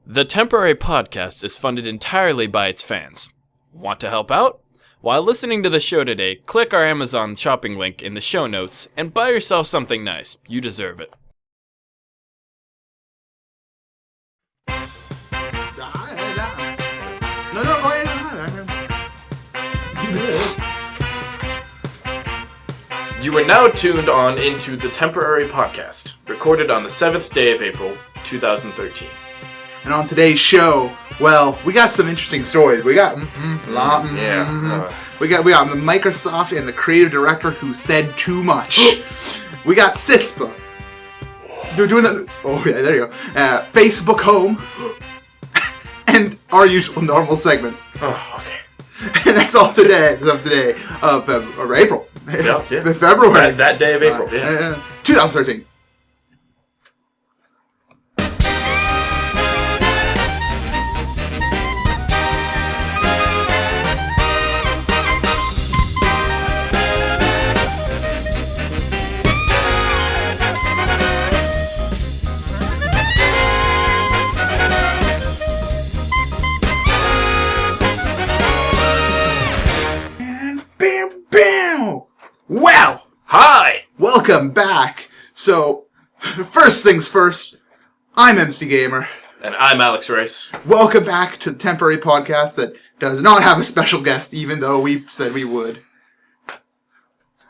The Temporary Podcast is funded entirely by its fans. Want to help out? While listening to the show today, click our Amazon shopping link in the show notes and buy yourself something nice. You deserve it. No, go ahead. You are now tuned on into the Temporary Podcast, recorded on the 7th day of April, 2013. And on today's show, well, we got some interesting stories. We got we got the Microsoft and the creative director who said too much. We got CISPA. They're doing it. Oh yeah, there you go. Facebook Home, and our usual normal segments. Oh, okay. And that's all today. Of April. Yeah. February. That day of April. 2013. Well, hi! Welcome back. So, first things first, I'm MC Gamer. And I'm Alex Rice. Welcome back to the Temporary Podcast that does not have a special guest, even though we said we would.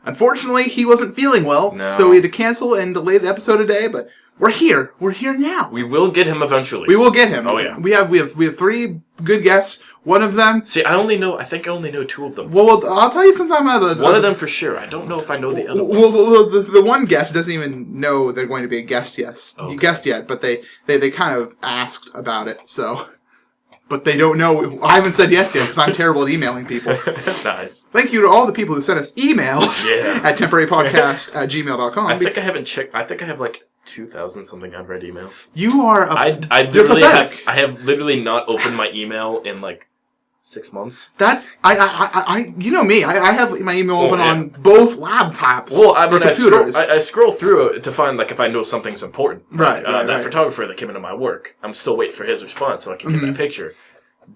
Unfortunately, he wasn't feeling well, so we had to cancel and delay the episode today, but we're here. We're here now. We will get him eventually. We will get him. Oh, yeah. We have three good guests. One of them... See, I think I only know two of them. Well, I'll tell you sometime. One of them for sure. I don't know if I know the other one. Well, the one guest doesn't even know they're going to be a guest yet, but they kind of asked about it, so... But they don't know. I haven't said yes yet, because I'm terrible at emailing people. Nice. Thank you to all the people who sent us emails at temporarypodcast@gmail.com. I think I haven't checked. I think I have like 2,000 something unread emails. You are I literally have literally not opened my email in like 6 months. That's you know me. I have my email open on both laptops. Well, I mean, I scroll through it to find like if I know something's important. Like, that photographer that came into my work, I'm still waiting for his response so I can get that picture.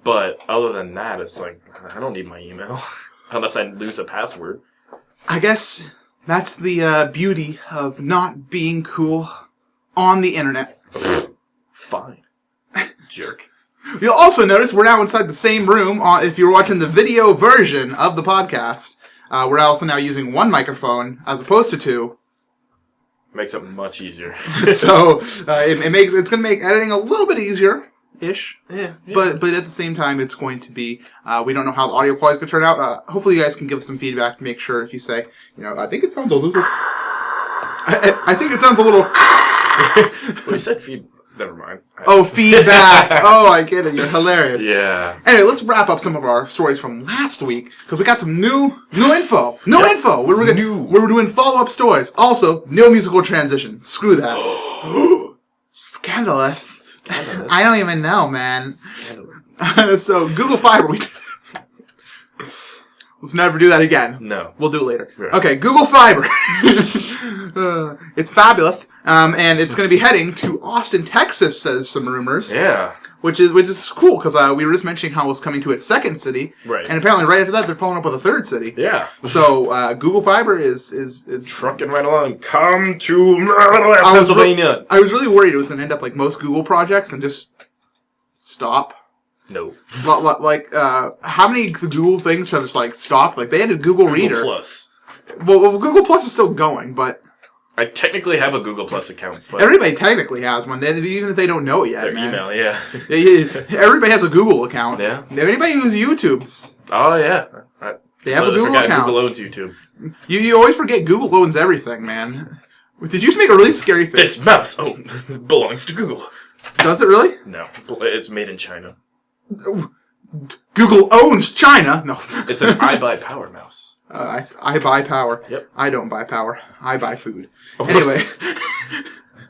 But other than that, it's like I don't need my email unless I lose a password. I guess that's the beauty of not being cool on the internet. Fine, jerk. You'll also notice we're now inside the same room. If you're watching the video version of the podcast, we're also now using one microphone as opposed to two. Makes it much easier. So it's going to make editing a little bit easier-ish. Yeah. But at the same time, it's going to be. We don't know how the audio quality is going to turn out. Hopefully, you guys can give us some feedback to make sure if you say, I think it sounds a little. I think it sounds a little. Well, you said feedback. Never mind. Feedback. I get it. You're hilarious. Yeah. Anyway, let's wrap up some of our stories from last week because we got some new info. Info. We're doing follow-up stories. Also, no musical transition. Screw that. Scandalous. I don't even know, man. So, Google Fiber. Let's never do that again. No. We'll do it later. Right. Okay, Google Fiber. It's fabulous. And it's going to be heading to Austin, Texas, says some rumors. Yeah. Which is cool, because we were just mentioning how it was coming to its second city. Right. And apparently right after that, they're following up with a third city. Yeah. So, Google Fiber is trucking right along. Come to Pennsylvania. I was really worried it was going to end up like most Google projects and just stop. No. Like, how many Google things have just, like, stopped? Like, they had a Google Reader. Google Plus. Well, Google Plus is still going, but... I technically have a Google Plus account. But everybody technically has one, even if they don't know it yet, their email, yeah. Everybody has a Google account. Yeah. Anybody uses YouTube's. Oh, yeah. They have a Google account. Google owns YouTube. You always forget Google owns everything, man. Did you just make a really scary face? This mouse belongs to Google. Does it really? No. It's made in China. Google owns China. No. It's an I Buy Power mouse. I buy power. Yep. I don't buy power. I buy food. Anyway.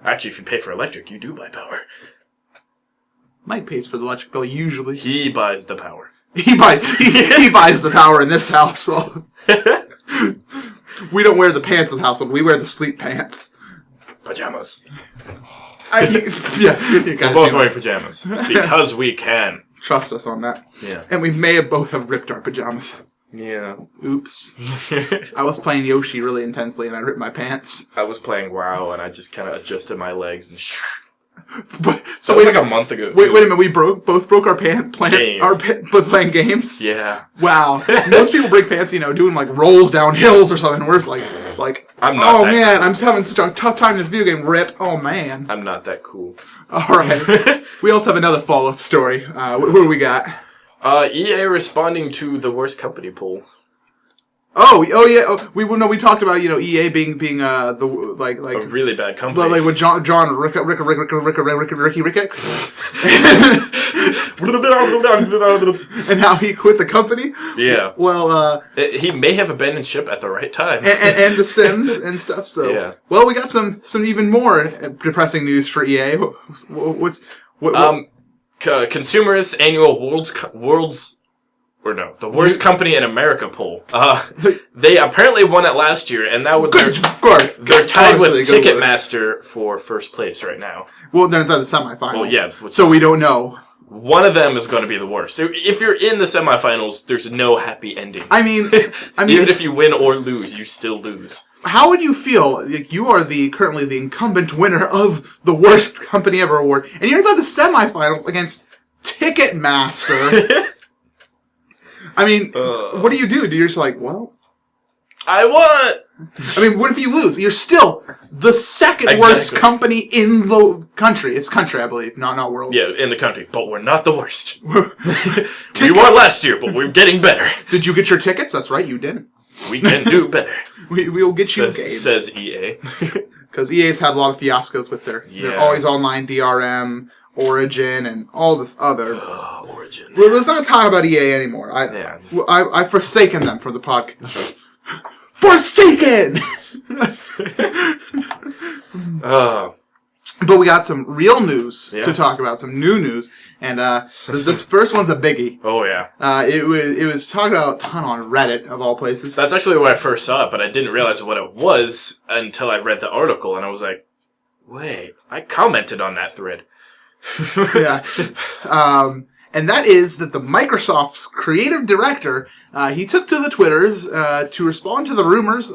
Actually, if you pay for electric, you do buy power. Mike pays for the electric bill usually. He buys the power. He buys the power in this household. We don't wear the pants in the household. We wear the sleep pants. Pajamas. We're both wearing pajamas because we can. Trust us on that. Yeah. And we may have both have ripped our pajamas. Yeah. Oops. I was playing Yoshi really intensely and I ripped my pants. I was playing WoW and I just kind of adjusted my legs and so wait, like a month ago. Wait a minute. We both broke our pants playing games. Yeah. Wow. Most people break pants, doing like rolls down hills or something. We're just like I'm not. Oh man, I'm having such a tough time in this video game. Rip. Oh man. I'm not that cool. All right. We also have another follow-up story. What do we got? EA responding to the worst company poll. Oh yeah. We talked about EA being the like a really bad company. Like with John Ricky and how he quit the company. Yeah. Well, he may have abandoned ship at the right time. And The Sims and stuff. So yeah. Well, we got some even more depressing news for EA. Consumers annual the worst company in America poll. They apparently won it last year, and now they're tied with Ticketmaster for first place right now. Well, they're inside the semifinals. Well, yeah. So we don't know. One of them is going to be the worst. So if you're in the semifinals, there's no happy ending. I mean, even if you win or lose, you still lose. How would you feel? Like, you are currently the incumbent winner of the worst company ever award, and you're inside the semifinals against Ticketmaster. I mean, what do? You're just like, well, I won! I mean, what if you lose? You're still the second worst company in the country. It's country, I believe, not world. Yeah, in the country, but we're not the worst. We won last year, but we're getting better. Did you get your tickets? That's right, you didn't. We can do better. We'll get you says EA. Because EA's had a lot of fiascos with their always online DRM, Origin, and all this other. Origin. Well, let's not talk about EA anymore. I've forsaken them from the podcast. Forsaken! But we got some real news to talk about, some new news, and this first one's a biggie. Oh yeah. It was talked about a ton on Reddit of all places. That's actually where I first saw it, but I didn't realize what it was until I read the article, and I was like, "Wait, I commented on that thread." Yeah. And that is that the Microsoft's creative director, he took to the Twitters to respond to the rumors.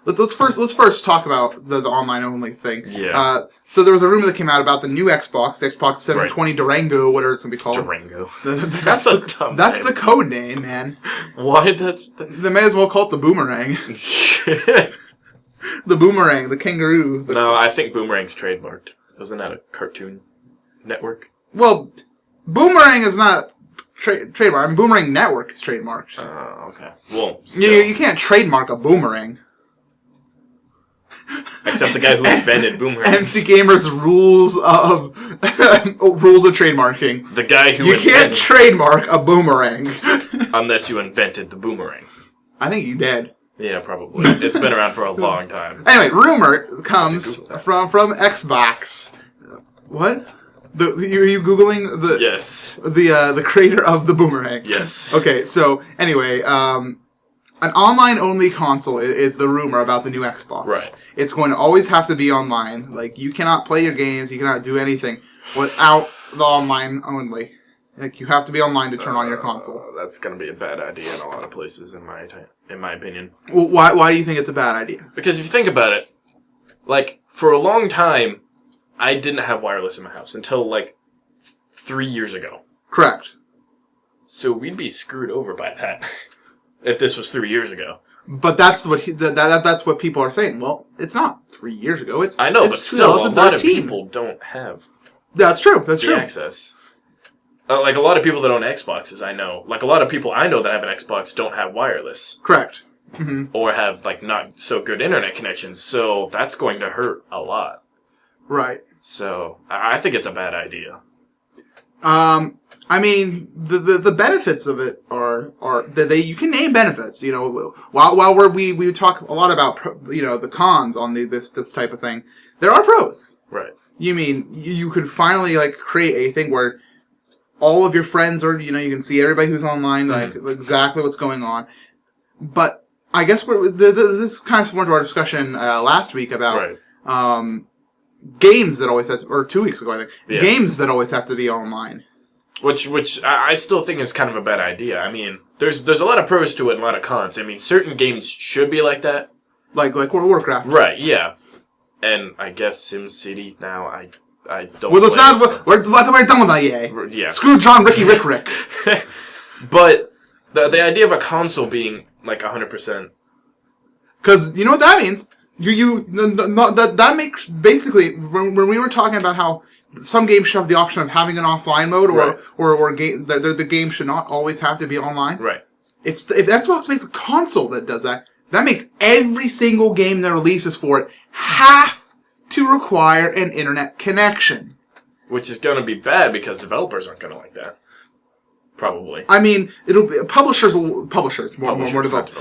Let's first talk about the online only thing. Yeah. So there was a rumor that came out about the new Xbox, the Xbox 720 Durango, whatever it's gonna be called. Durango. That's a dumb That's name. the code name, man. Why? They may as well call it the Boomerang. The Boomerang, the kangaroo. No, I think Boomerang's trademarked. Wasn't that a Cartoon Network? Well, Boomerang is not trademark. I mean, Boomerang Network is trademarked. Oh, okay. Well, you can't trademark a boomerang. Except the guy who invented boomerangs. MC Gamer's rules of trademarking. The guy who you can't trademark a boomerang unless you invented the boomerang. I think you did. Yeah, probably. It's been around for a long time. Anyway, rumor comes from Xbox. What? Are you Googling the... Yes. The creator of the Boomerang? Yes. Okay, so, anyway, an online-only console is the rumor about the new Xbox. Right. It's going to always have to be online. Like, you cannot play your games, you cannot do anything without the online only. Like, you have to be online to turn on your console. That's going to be a bad idea in a lot of places, in my opinion. Well, why do you think it's a bad idea? Because if you think about it, like, for a long time, I didn't have wireless in my house until, 3 years ago. Correct. So we'd be screwed over by that if this was 3 years ago. But that's what that's what people are saying. Well, it's not 3 years ago. I know, but still, a lot of people don't have. That's true. That's true. Access. A lot of people that own Xboxes, I know. A lot of people I know that have an Xbox don't have wireless. Correct. Mm-hmm. Or have not so good internet connections. So that's going to hurt a lot. Right. So I think it's a bad idea. I mean, the benefits of it are that you can name benefits. While we talk a lot about the cons on this type of thing, there are pros. Right. You mean you could finally create a thing where all of your friends are you can see everybody who's online exactly what's going on. But I guess this is kind of similar to our discussion last week about games that always have to, or 2 weeks ago, I think, games that always have to be online. Which I still think is kind of a bad idea. I mean, there's a lot of pros to it and a lot of cons. I mean, certain games should be like that. Like World of Warcraft. Right, yeah. And I guess SimCity now, I don't... Well, let's not... We're done with that, yeah. Screw John, Rick. But the idea of a console being like 100%... Because you know what that means? That makes... Basically, when we were talking about how some games should have the option of having an offline mode, or the game should not always have to be online. Right. If Xbox makes a console that does that, that makes every single game that releases for it have to require an internet connection. Which is going to be bad because developers aren't going to like that. Probably. I mean, it'll be, publishers more developers.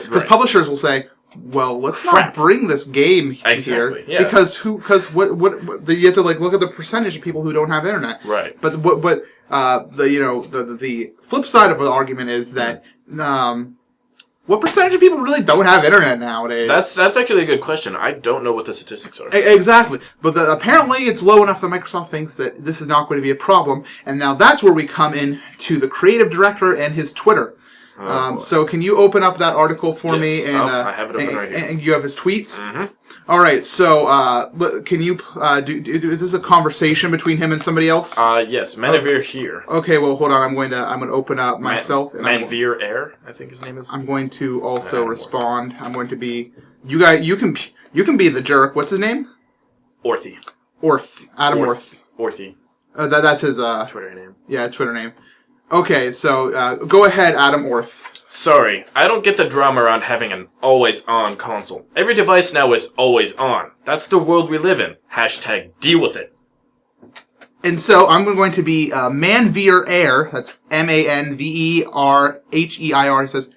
Because publishers will say, well, let's not bring this game here because what you have to look at the percentage of people who don't have internet. Right. But the flip side of the argument is that what percentage of people really don't have internet nowadays? That's actually a good question. I don't know what the statistics are. Exactly. But apparently it's low enough that Microsoft thinks that this is not going to be a problem. And now that's where we come in to the creative director and his Twitter. So can you open up that article for me? And I have it open right here. And you have his tweets? Mm-hmm. All right. So can you is this a conversation between him and somebody else? Yes. Manavir here. Okay. Well, hold on. I'm going to open it up myself. Manavir Air, I think his name is. I'm going to also respond. I'm going to be you guys. You can be the jerk. What's his name? Orthy. Adam Orth. Orthy. That's his Twitter name. Yeah, Twitter name. Okay, so go ahead, Adam Orth. Sorry, I don't get the drama around having an always-on console. Every device now is always on. That's the world we live in. # deal with it. And so I'm going to be Manveer Air. That's Manverheir. Says,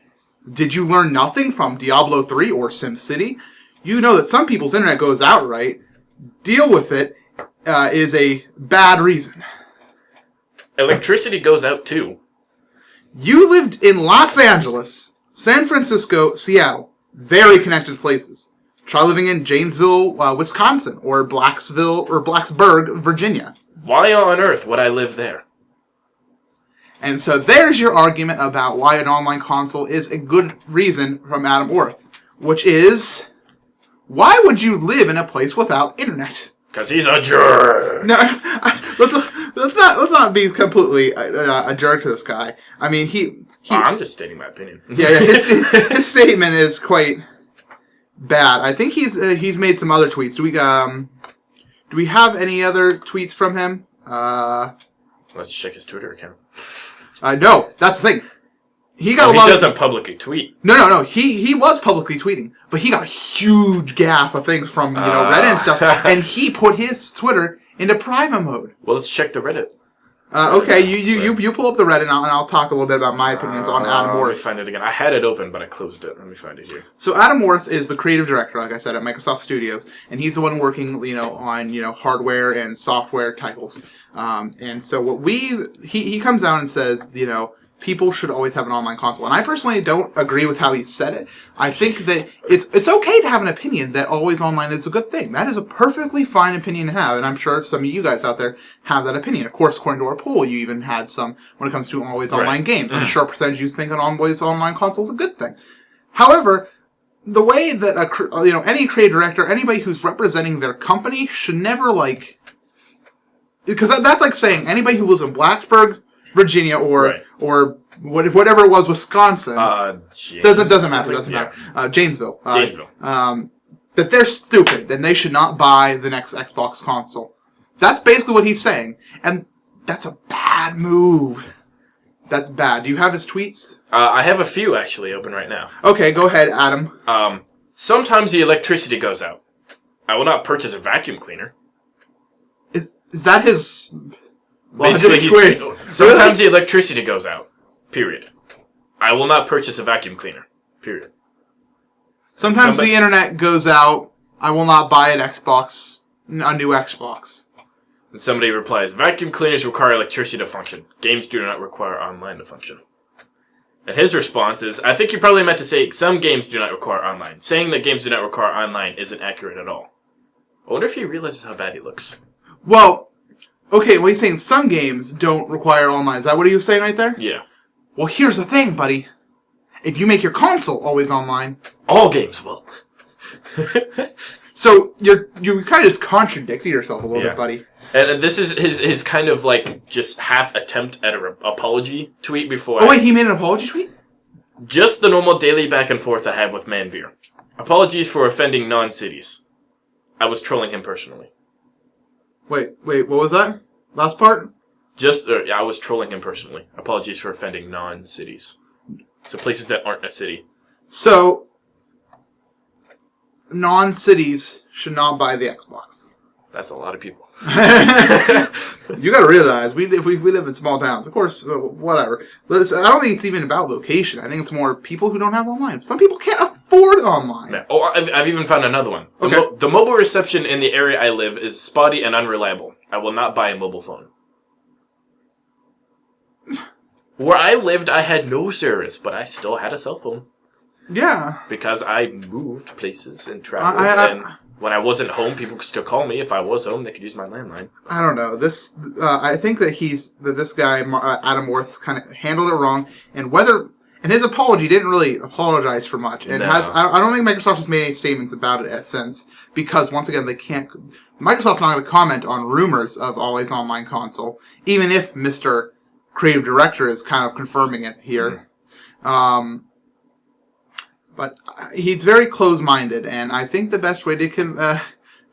did you learn nothing from Diablo 3 or SimCity? You know that some people's internet goes out, right? Deal with it is a bad reason. Electricity goes out, too. You lived in Los Angeles, San Francisco, Seattle. Very connected places. Try living in Janesville, Wisconsin, or Blacksburg, Virginia. Why on earth would I live there? And so there's your argument about why an online console is a good reason from Adam Orth. Which is, why would you live in a place without internet? Because he's a jerk. No, let's not be completely a jerk to this guy. I mean, I'm just stating my opinion. Yeah. His statement is quite bad. I think he's made some other tweets. Do we have any other tweets from him? Let's check his Twitter account. No, that's the thing. He doesn't publicly tweet. No. He was publicly tweeting, but he got a huge gaffe of things from Reddit and stuff, and he put his Twitter into private mode. Well, let's check the Reddit. Okay, you pull up the Reddit now, and I'll talk a little bit about my opinions on Adam Orth. Let me find it again. I had it open, but I closed it. Let me find it here. So Adam Orth is the creative director, like I said, at Microsoft Studios, and he's the one working, on hardware and software titles. And so he comes out and says, people should always have an online console. And I personally don't agree with how he said it. I think that it's okay to have an opinion that always online is a good thing. That is a perfectly fine opinion to have, and I'm sure some of you guys out there have that opinion. Of course, according to our poll, you even had some when it comes to always online games. I'm sure a percentage of you think an always online console is a good thing. However, the way that any creative director, anybody who's representing their company should never because that's like saying anybody who lives in Blacksburg, Virginia, or whatever it was, Wisconsin. Doesn't matter. Janesville. That they're stupid, then they should not buy the next Xbox console. That's basically what he's saying, and that's a bad move. That's bad. Do you have his tweets? I have a few actually open right now. Okay, go ahead, Adam. Sometimes the electricity goes out. I will not purchase a vacuum cleaner. Is that his? Basically, sometimes the electricity goes out. Period. I will not purchase a vacuum cleaner. Period. Sometimes the internet goes out. I will not buy a new Xbox. And somebody replies, vacuum cleaners require electricity to function. Games do not require online to function. And his response is, I think you probably meant to say some games do not require online. Saying that games do not require online isn't accurate at all. I wonder if he realizes how bad he looks. Well, okay, well, he's saying some games don't require online. Is that what he was saying right there? Yeah. Well, here's the thing, buddy. If you make your console always online... All games will. So, you kind of just contradicting yourself a little bit, buddy. And this is his kind of, like, just half attempt at an apology tweet before... Oh, wait, he made an apology tweet? Just the normal daily back and forth I have with Manveer. Apologies for offending non-cities. I was trolling him personally. Wait, what was that? Last part? I was trolling him personally. Apologies for offending non-cities. So places that aren't a city. So, non-cities should not buy the Xbox. That's a lot of people. You gotta realize, we live in small towns. Of course, whatever. I don't think it's even about location. I think it's more people who don't have online. Some people can't afford online. Man. Oh, I've even found another one. Okay. The mobile reception in the area I live is spotty and unreliable. I will not buy a mobile phone. Where I lived, I had no service, but I still had a cell phone. Yeah. Because I moved places and traveled, and when I wasn't home, people could still call me. If I was home, they could use my landline. I don't know. I think that this guy, Adam Worth, kind of handled it wrong, and his apology didn't really apologize for much. And I don't think Microsoft has made any statements about it since, because once again, Microsoft's not going to comment on rumors of always online console, even if Mr. Creative Director is kind of confirming it here. Mm-hmm. But he's very close-minded, and I think the best way to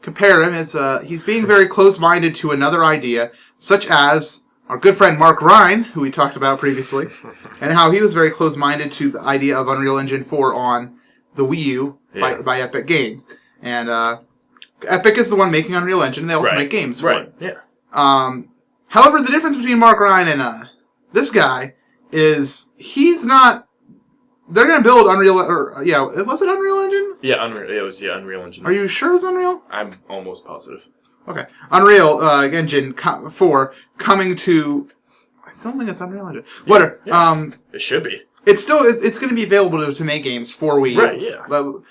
compare him is he's being very close-minded to another idea, such as our good friend Mark Ryan, who we talked about previously, and how he was very close-minded to the idea of Unreal Engine 4 on the Wii U by Epic Games. And Epic is the one making Unreal Engine, and they also make games for it. Yeah. However, the difference between Mark Ryan and this guy is he's not... They're going to build Unreal... was it Unreal Engine? Yeah, Unreal. It was Unreal Engine. Are you sure it was Unreal? I'm almost positive. Okay. Unreal Engine 4 coming to... I don't think it's Unreal Engine. Yeah, Whatever. Yeah. It should be. It's going to be available to make games for Wii. Right, yeah. But,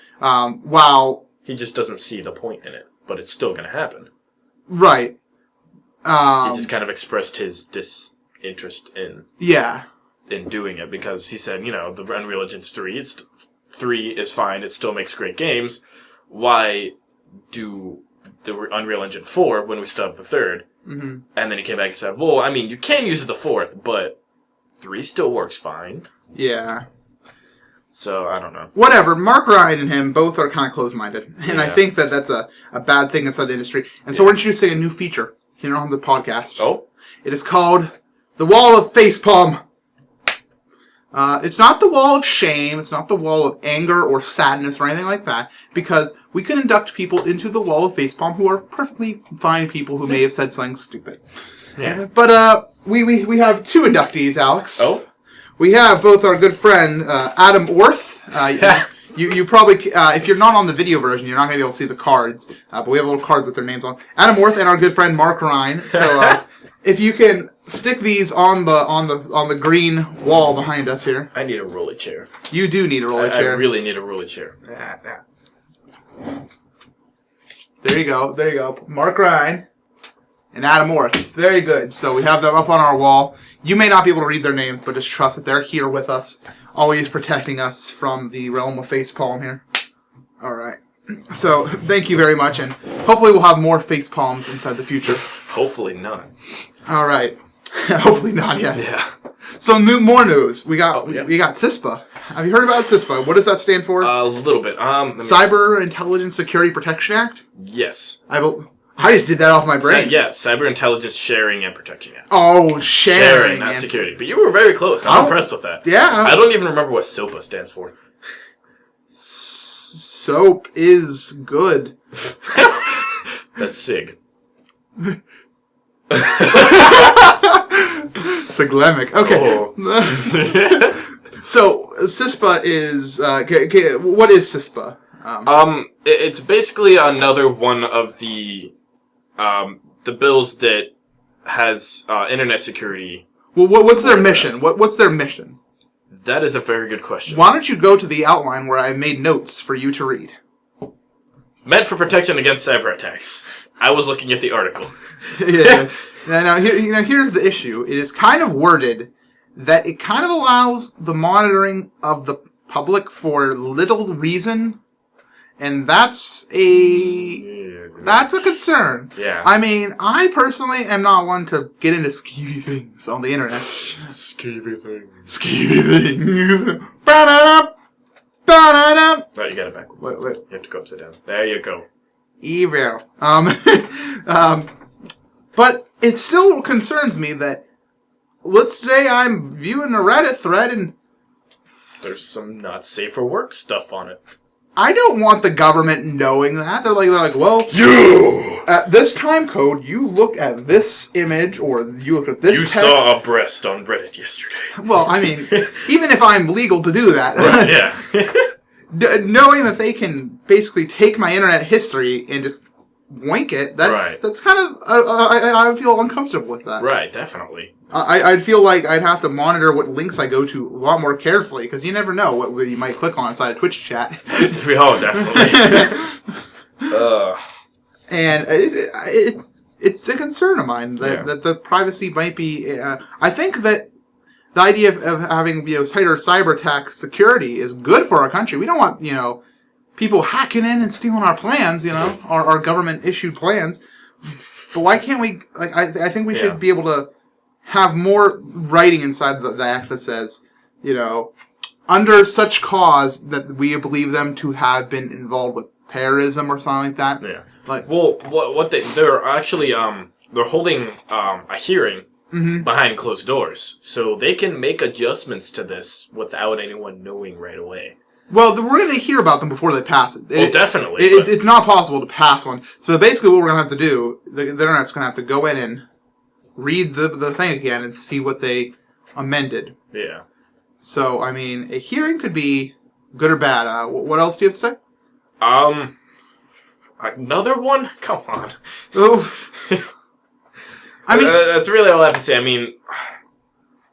while... He just doesn't see the point in it, but it's still going to happen. Right. He just kind of expressed his disinterest in... Yeah. In doing it, because he said, the Unreal Engine 3 is fine, it still makes great games. Why do the Unreal Engine 4 when we still have the third? Mm-hmm. And then he came back and said, well, I mean, you can use the fourth, but 3 still works fine. Yeah. So, I don't know. Whatever. Mark Ryan and him both are kind of close-minded. And I think that that's a bad thing inside the industry. And so we're introducing a new feature here on the podcast. Oh? It is called the Wall of Facepalm. It's not the wall of shame, it's not the wall of anger or sadness or anything like that, because we can induct people into the wall of facepalm who are perfectly fine people who may have said something stupid. Yeah. But we have 2 inductees, Alex. Oh? We have both our good friend Adam Orth. You probably, if you're not on the video version, you're not going to be able to see the cards, but we have little cards with their names on. Adam Orth and our good friend Mark Ryan. So if you can stick these on the green wall behind us here. I need a rolly chair. You do need a rolly chair. I really need a rolly chair. There you go. Mark Ryan and Adam Orth. Very good. So we have them up on our wall. You may not be able to read their names, but just trust that they're here with us, always protecting us from the realm of facepalm here. All right. So thank you very much, and hopefully we'll have more facepalms inside the future. Hopefully not. All right. Hopefully not yet. Yeah. So more news. We got CISPA. Have you heard about CISPA? What does that stand for? A little bit. Cyber Intelligence Security Protection Act? Yes. I just did that off my brain. Cyber Intelligence Sharing and Protection Act. Oh, sharing, not security. But you were very close. I'm impressed with that. Yeah. I don't even remember what SOPA stands for. Soap is good. That's SIG. Siglemic. Okay. Oh. So, CISPA is... what is CISPA? It's basically another one of the bills that has internet security. Well, what's their mission? What's their mission? That is a very good question. Why don't you go to the outline where I made notes for you to read? Meant for protection against cyber attacks. I was looking at the article. Yes. Now, here's the issue. It is kind of worded that it kind of allows the monitoring of the public for little reason, and that's a concern. Yeah. I mean, I personally am not one to get into skeevy things on the internet. Skeevy things. Ba-da-da, ba-da-da. Oh, you got it backwards. Wait. You have to go upside down. There you go. Evil. But it still concerns me that, let's say I'm viewing a Reddit thread and there's some not safe for work stuff on it. I don't want the government knowing that. They're like, well, at this time code, you look at this image, or you look at this text. Saw a breast on Reddit yesterday. Well, I mean, even if I'm legal to do that. Right, yeah. Knowing that they can basically take my internet history and just wink it, that's kind of, I would feel uncomfortable with that. Right, definitely. I'd feel like I'd have to monitor what links I go to a lot more carefully, because you never know what you might click on inside a Twitch chat. Oh, definitely. And it's a concern of mine that the privacy might be... I think that the idea of having tighter cyber attack security is good for our country. We don't want people hacking in and stealing our plans, our government-issued plans. But why can't we... I think we should be able to have more writing inside the act that says, under such cause that we believe them to have been involved with terrorism or something like that. Yeah. They're actually they're holding a hearing behind closed doors, so they can make adjustments to this without anyone knowing right away. Well, we're going to hear about them before they pass it. Definitely. It's not possible to pass one. So basically what we're going to have to do, the internet's going to have to go in and read the thing again and see what they amended. Yeah. So, I mean, a hearing could be good or bad. What else do you have to say? Another one? Come on. Oh. I mean... that's really all I have to say. I mean...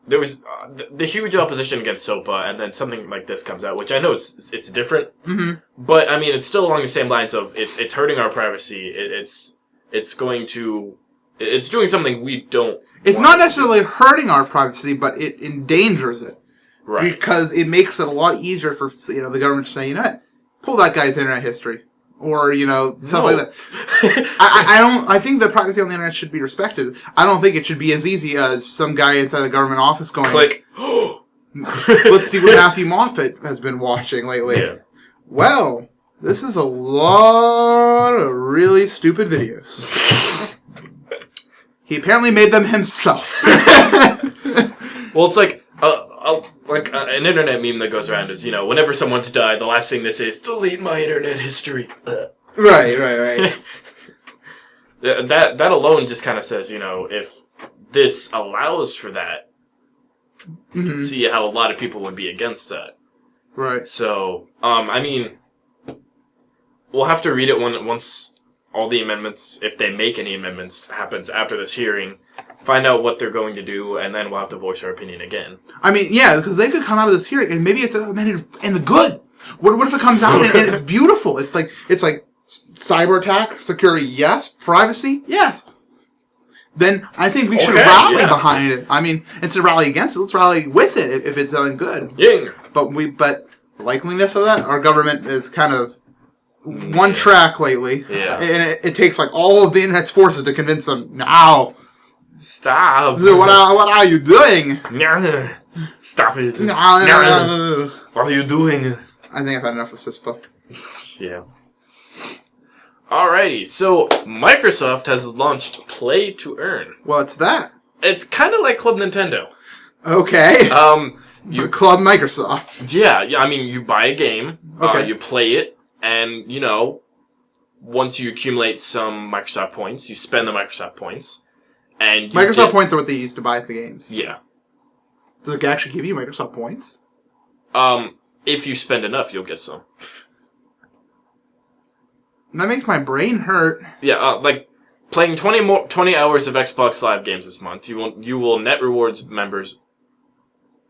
There was the huge opposition against SOPA, and then something like this comes out, which I know it's different, but I mean it's still along the same lines of it's hurting our privacy. It's doing something we don't. It's not necessarily hurting our privacy, but it endangers it, right? Because it makes it a lot easier for the government to say, what, pull that guy's internet history. Or, stuff like that. I think that privacy on the internet should be respected. I don't think it should be as easy as some guy inside the government office going, click. Let's see what Matthew Moffat has been watching lately. Yeah. Well, this is a lot of really stupid videos. He apparently made them himself. Well, it's like an internet meme that goes around is, whenever someone's died, the last thing they say is, delete my internet history. Right. That alone just kind of says, if this allows for that, you can see how a lot of people would be against that. Right. So, I mean, we'll have to read it once all the amendments, if they make any amendments, happens after this hearing. Find out what they're going to do, and then we'll have to voice our opinion again. I mean, yeah, because they could come out of this hearing, and maybe it's amended in the good. What if it comes out and it's beautiful? It's like cyber attack, security, yes. Privacy, yes. Then I think we should rally behind it. I mean, instead of rally against it, let's rally with it if it's something good. Ying. But the likeliness of that, our government is kind of one track lately. Yeah. And it takes all of the internet's forces to convince them, now. Stop. What are you doing? Stop it. No. What are you doing? I think I've had enough of CISPA. Yeah. Alrighty, so Microsoft has launched Play to Earn. What's that? It's kind of like Club Nintendo. Okay. Club Microsoft. Yeah, I mean, you buy a game, okay. You play it, and, once you accumulate some Microsoft points, you spend the Microsoft points, and Microsoft points are what they use to buy the games. Yeah. Does it actually give you Microsoft points? If you spend enough, you'll get some. That makes my brain hurt. Yeah, playing 20 hours of Xbox Live games this month, you will net rewards members.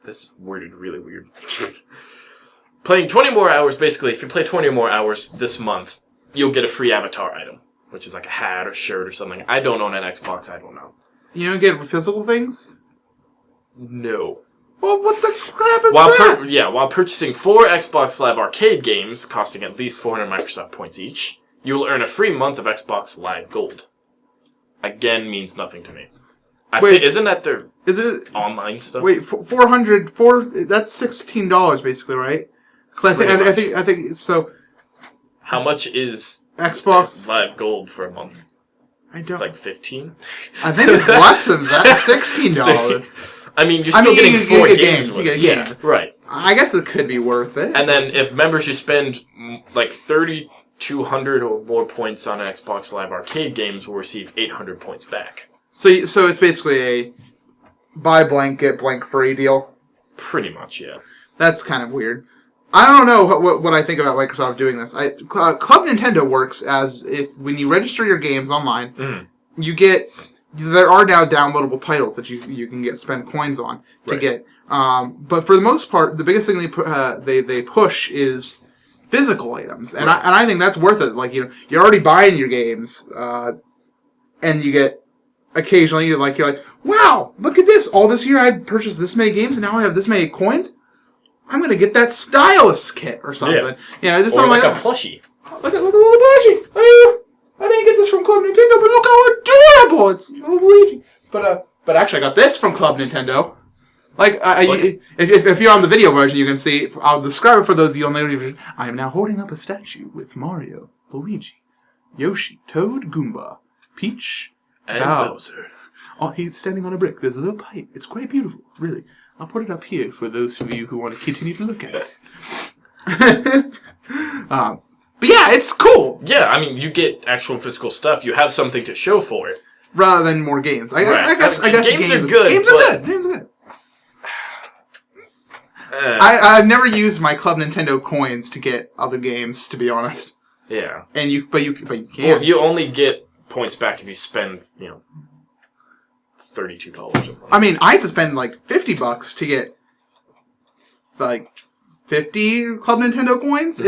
This is worded really weird. Playing 20 more hours, basically, if you play 20 more hours this month, you'll get a free avatar item, which is like a hat or shirt or something. I don't own an Xbox. I don't know. You don't get physical things? No. Well, what the crap is that? While purchasing 4 Xbox Live Arcade games, costing at least 400 Microsoft points each, you will earn a free month of Xbox Live Gold. Again, means nothing to me. Isn't that their online stuff? Wait, 400, that's $16 basically, right? Because I think so. How much is Xbox Live Gold for a month? I don't. It's like 15. I think it's less than that. $16. I mean, you're still getting 4 games. You get games. Yeah, right. I guess it could be worth it. And then if members who spend like 3,200 or more points on an Xbox Live Arcade games will receive 800 points back. So it's basically a buy blank, get blank free deal? Pretty much, yeah. That's kind of weird. I don't know what I think about Microsoft doing this. Club Nintendo works as if when you register your games online, you get... There are now downloadable titles that you can spend coins on to get. But for the most part, the biggest thing they push is physical items, and I think that's worth it. Like you're already buying your games, and you get occasionally you're like, wow, look at this! All this year I purchased this many games, and now I have this many coins. I'm gonna get that stylus kit or something. Yeah, just or like a plushie. Look at a little plushie. I didn't get this from Club Nintendo, but look how adorable! It's little Luigi. But actually, I got this from Club Nintendo. If you're on the video version, you can see. I'll describe it for those of you on the audio version. I am now holding up a statue with Mario, Luigi, Yoshi, Toad, Goomba, Peach, and Bowser. Oh, he's standing on a brick. There's a little pipe. It's quite beautiful, really. I'll put it up here for those of you who want to continue to look at it. But yeah, it's cool. Yeah, I mean, you get actual physical stuff. You have something to show for it. Rather than more games. I guess games are good. Games are good. I've never used my Club Nintendo coins to get other games, to be honest. Yeah. But you can. Well, you only get points back if you spend, $32 a month. I mean, I have to spend like $50 to get like 50 Club Nintendo coins.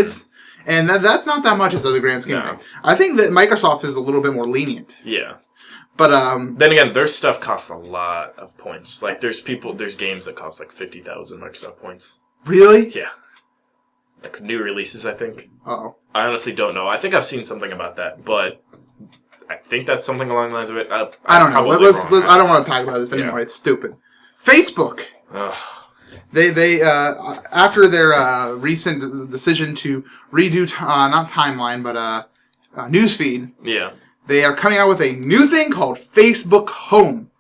And that's not that much as the grand scheme of things. I think that Microsoft is a little bit more lenient. Yeah. But then again, their stuff costs a lot of points. Like there's games that cost like 50,000 Microsoft points. Really? Yeah. Like new releases, I think. Uh-oh. I honestly don't know. I think I've seen something about that, but I think that's something along the lines of it. I don't know. I don't want to talk about this anymore. Yeah. It's stupid. Facebook. Ugh. They after their recent decision to redo not timeline but newsfeed. Yeah. They are coming out with a new thing called Facebook Home,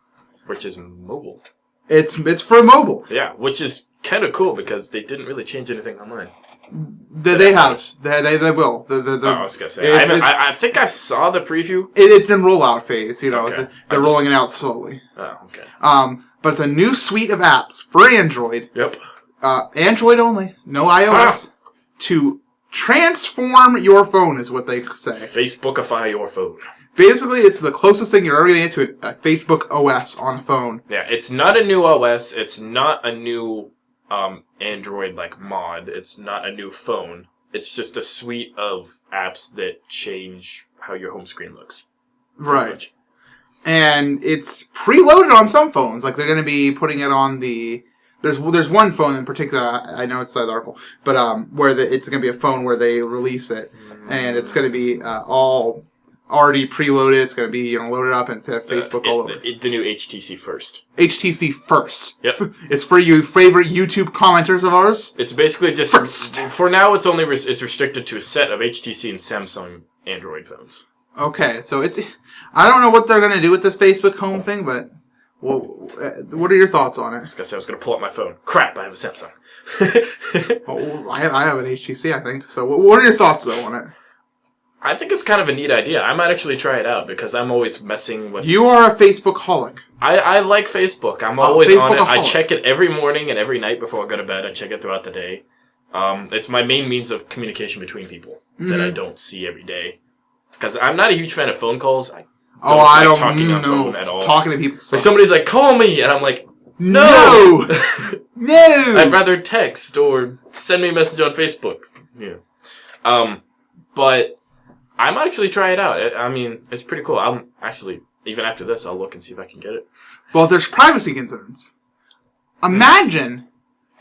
which is mobile. It's for mobile. Yeah, which is kind of cool because they didn't really change anything online. They have. They will. I was gonna say. I think I saw the preview. It's in rollout phase. Okay. They're rolling it out slowly. Oh, okay. But it's a new suite of apps for Android. Yep. Android only, no iOS. To transform your phone is what they say. Facebookify your phone. Basically, it's the closest thing you're ever going to get to a Facebook OS on a phone. Yeah, it's not a new OS. It's not a new Android mod. It's not a new phone. It's just a suite of apps that change how your home screen looks. Right. Much. And it's preloaded on some phones. Like they're going to be putting it on the. There's one phone in particular. I know it's the article, but where it's going to be a phone where they release it, and it's going to be all already preloaded. It's going to be loaded up into Facebook all over. The new HTC First. HTC First. Yep. It's for you favorite YouTube commenters of ours. It's basically just First. For now. It's only it's restricted to a set of HTC and Samsung Android phones. Okay, so I don't know what they're going to do with this Facebook Home thing, but what are your thoughts on it? I was going to say I was going to pull up my phone. Crap, I have a Samsung. I have an HTC, I think. So what are your thoughts, though, on it? I think it's kind of a neat idea. I might actually try it out because I'm always messing with... You are a Facebook-holic. I like Facebook. I'm always on it. I check it every morning and every night before I go to bed. I check it throughout the day. It's my main means of communication between people that I don't see every day. Because I'm not a huge fan of phone calls. I don't talking on phone at all. Talking to people. Like somebody's like, call me, and I'm like, no, no. I'd rather text or send me a message on Facebook. Yeah. But I might actually try it out. I mean, it's pretty cool. I'm actually, even after this, I'll look and see if I can get it. Well, there's privacy concerns. Imagine,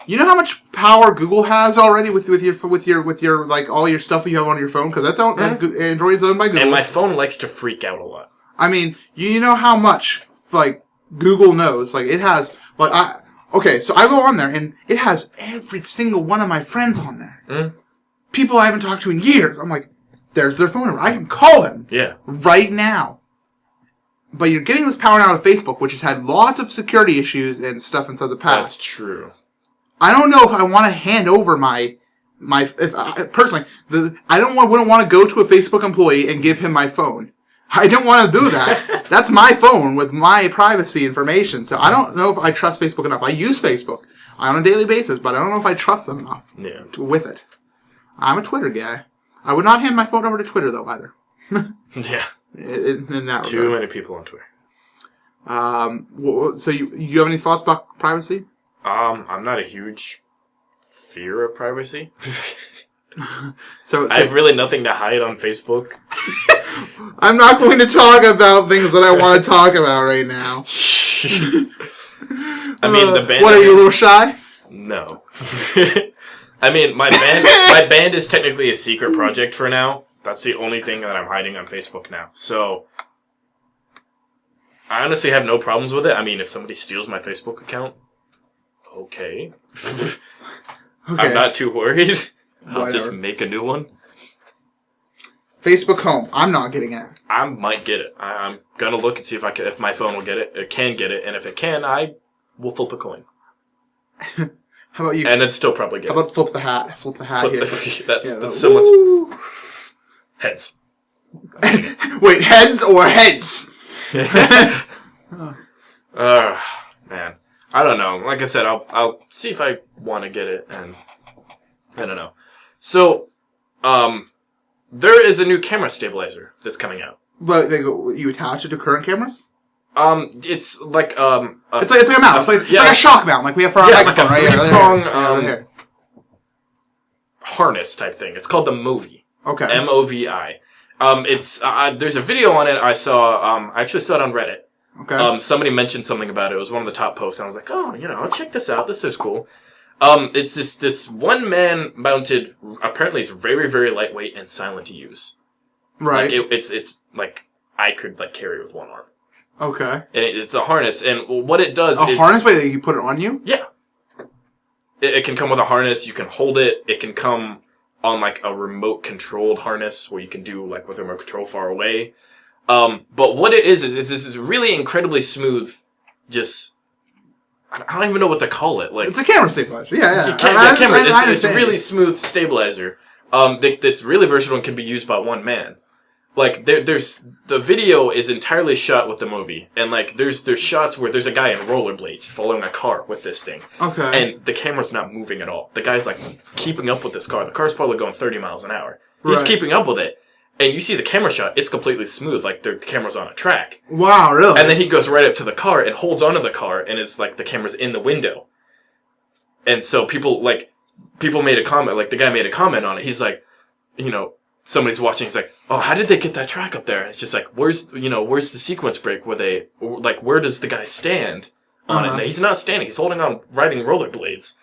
you know how much power Google has already with your like all your stuff you have on your phone, because that's all Android is owned by Google. And my phone likes to freak out a lot. I mean, you know how much like Google knows. Like it has like so I go on there and it has every single one of my friends on there. Mm. People I haven't talked to in years. I'm like, there's their phone number. I can call them. Yeah. Right now. But you're giving this power now to Facebook, which has had lots of security issues and stuff inside the past. That's true. I don't know if I want to hand over personally, wouldn't want to go to a Facebook employee and give him my phone. I don't want to do that. That's my phone with my privacy information. So I don't know if I trust Facebook enough. I use Facebook on a daily basis, but I don't know if I trust them enough with it. I'm a Twitter guy. I would not hand my phone over to Twitter, though, either. Yeah. In that Too regard. many people on Twitter. So you have any thoughts about privacy? I'm not a huge fear of privacy. so I have really nothing to hide on Facebook. I'm not going to talk about things that I want to talk about right now. I mean, the band. What, are you a little shy? No. I mean, my band is technically a secret project for now. That's the only thing that I'm hiding on Facebook now. So, I honestly have no problems with it. I mean, if somebody steals my Facebook account, okay. I'm not too worried. I'll just make a new one. Facebook Home. I'm not getting it. I might get it. I'm gonna look and see if my phone will get it. It can get it, and if it can, I will flip a coin. How about you? And it's still probably get it. How about flip the hat? Flip the hat. That's so much. Heads. Wait, heads or heads? Man. I don't know. Like I said, I'll see if I want to get it, and I don't know. So, there is a new camera stabilizer that's coming out. But you attach it to current cameras? It's like it's like a mount. It's like a shock mount, like we have for our microphone, like a three-prong harness type thing. It's called the Movi. Okay. MOVI. It's there's a video on it I saw. I actually saw it on Reddit. Okay. Somebody mentioned something about it. It was one of the top posts, and I was like, oh, I'll check this out. This is cool. It's this one-man mounted. Apparently, it's very, very lightweight and silent to use. Right. Like it's like I could carry with one arm. Okay. And it's a harness, and what it does. Harness? Wait, you put it on you? Yeah. It can come with a harness. You can hold it. It can come on a remote controlled harness where you can do with a remote control far away. But what it is this is really incredibly smooth. Just I don't even know what to call it. It's a camera stabilizer. Yeah. It's a really smooth stabilizer. That's really versatile and can be used by one man. There's the video is entirely shot with the movie, and there's shots where there's a guy in rollerblades following a car with this thing. Okay. And the camera's not moving at all. The guy's keeping up with this car. The car's probably going 30 miles an hour. He's keeping up with it. And you see the camera shot, it's completely smooth, the camera's on a track. Wow, really? And then he goes right up to the car and holds onto the car, and is the camera's in the window. And so people made a comment, the guy made a comment on it. He's somebody's watching, he's like, oh, how did they get that track up there? And it's just where's the sequence break where where does the guy stand on it? And he's not standing, he's holding on, riding rollerblades.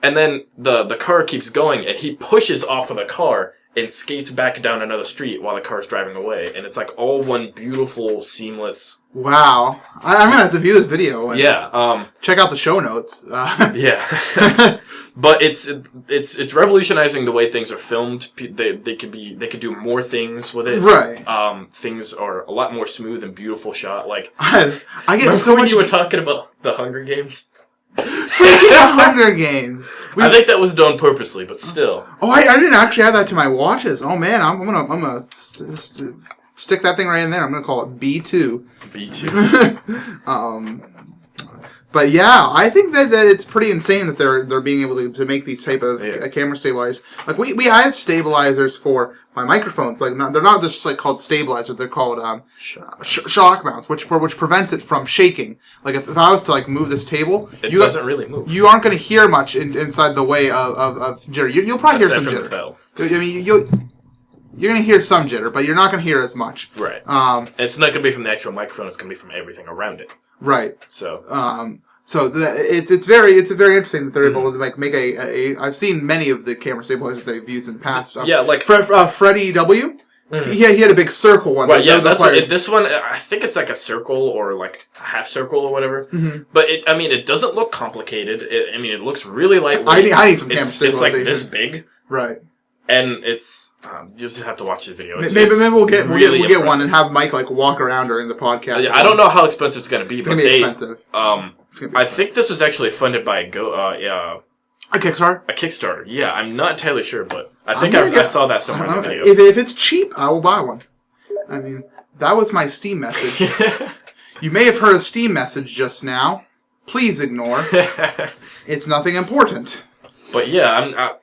And then the car keeps going, and he pushes off of the car and skates back down another street while the car's driving away. And it's all one beautiful, seamless... Wow. I'm going to have to view this video. And check out the show notes. Yeah. But it's revolutionizing the way things are filmed. They could do more things with it. Right. Things are a lot more smooth and beautiful shot. I get so when much... you were talking about the Hunger Games? Freaking Hunger Games. I think that was done purposely, but still. Oh, I didn't actually add that to my watches. Oh man, I'm gonna stick that thing right in there. I'm gonna call it B2. B2. But yeah, I think that it's pretty insane that they're being able to make these type of camera stabilizers. I had stabilizers for my microphones. They're not just called stabilizers. They're called shock mounts, which prevents it from shaking. If I was to move this table, it doesn't really move. You aren't going to hear much inside the way of jitter. You'll probably hear some jitter. The bell. I mean, you're going to hear some jitter, but you're not going to hear as much. Right. And it's not going to be from the actual microphone. It's going to be from everything around it. Right. So. It's very interesting that they're able to make a. I've seen many of the camera stabilizers that they've used in past. Yeah, like Freddie W. Mm-hmm. He had a big circle one. Right, yeah, that's what, this one. I think it's like a circle or like a half circle or whatever. Mm-hmm. But it doesn't look complicated. It looks really lightweight. I need some camera stabilization. It's like this big, right? And it's you just have to watch the video. Maybe we'll get one and have Mike like walk around during the podcast. I don't know how expensive it's going to be, but expensive. I think this was actually funded by a Kickstarter? A Kickstarter, yeah. I'm not entirely sure, but I think I saw that somewhere in the video. If it's cheap, I will buy one. I mean, that was my Steam message. You may have heard a Steam message just now. Please ignore. It's nothing important. But yeah,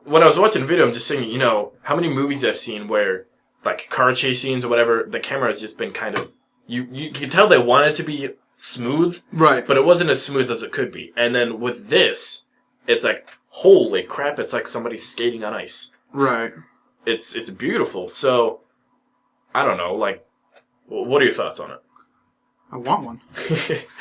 when I was watching the video, I'm just saying, how many movies I've seen where, like, car chase scenes or whatever, the camera has just been kind of... You can tell they want it to be smooth. Right. But it wasn't as smooth as it could be. And then with this... It's like, holy crap, it's like somebody skating on ice. Right. It's beautiful. So, I don't know, like, what are your thoughts on it? I want one.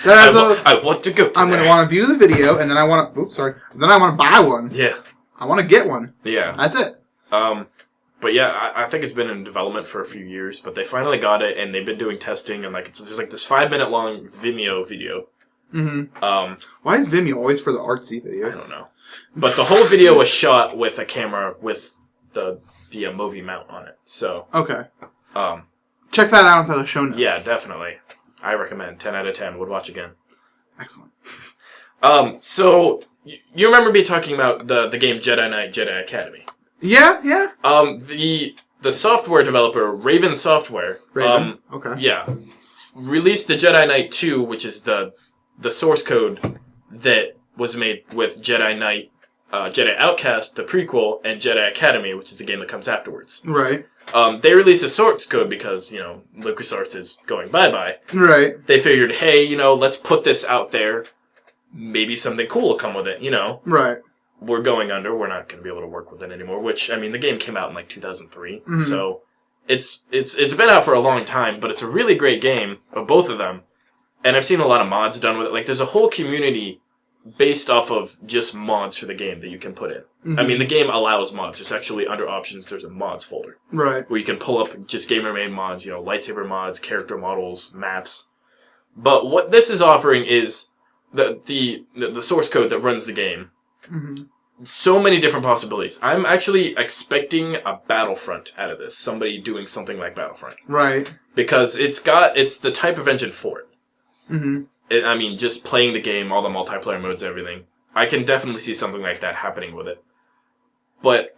I want to go to I'm going to want to view the video, and then I want to... Then I want to buy one. Yeah. I want to get one. Yeah. That's it. But yeah, I think it's been in development for a few years, but they finally got it, and they've been doing testing, and like there's like this 5-minute long Vimeo video. Mm-hmm. Why is Vimeo always for the artsy videos? I don't know. But the whole video was shot with a camera with the movie mount on it. So okay. Check that out inside the show notes. Yeah, definitely. I recommend. 10 out of 10. Would watch again. Excellent. So you remember me talking about the game Jedi Knight Jedi Academy? Yeah, yeah. The software developer Raven Software. Raven. Okay. Yeah. Released the Jedi Knight 2, which is the source code that was made with Jedi Knight, Jedi Outcast, the prequel, and Jedi Academy, which is the game that comes afterwards. Right. They released a source code because, LucasArts is going bye-bye. Right. They figured, hey, let's put this out there. Maybe something cool will come with it, Right. We're going under. We're not going to be able to work with it anymore, which, the game came out in, 2003. Mm-hmm. So it's been out for a long time, but it's a really great game of both of them. And I've seen a lot of mods done with it. Like, there's a whole community based off of just mods for the game that you can put in. Mm-hmm. The game allows mods. There's actually, under options, there's a mods folder. Right. Where you can pull up just gamer-made mods, lightsaber mods, character models, maps. But what this is offering is the source code that runs the game. Mm-hmm. So many different possibilities. I'm actually expecting a Battlefront out of this. Somebody doing something like Battlefront. Right. Because it's the type of engine for it. Mm-hmm. Just playing the game, all the multiplayer modes, everything. I can definitely see something like that happening with it. But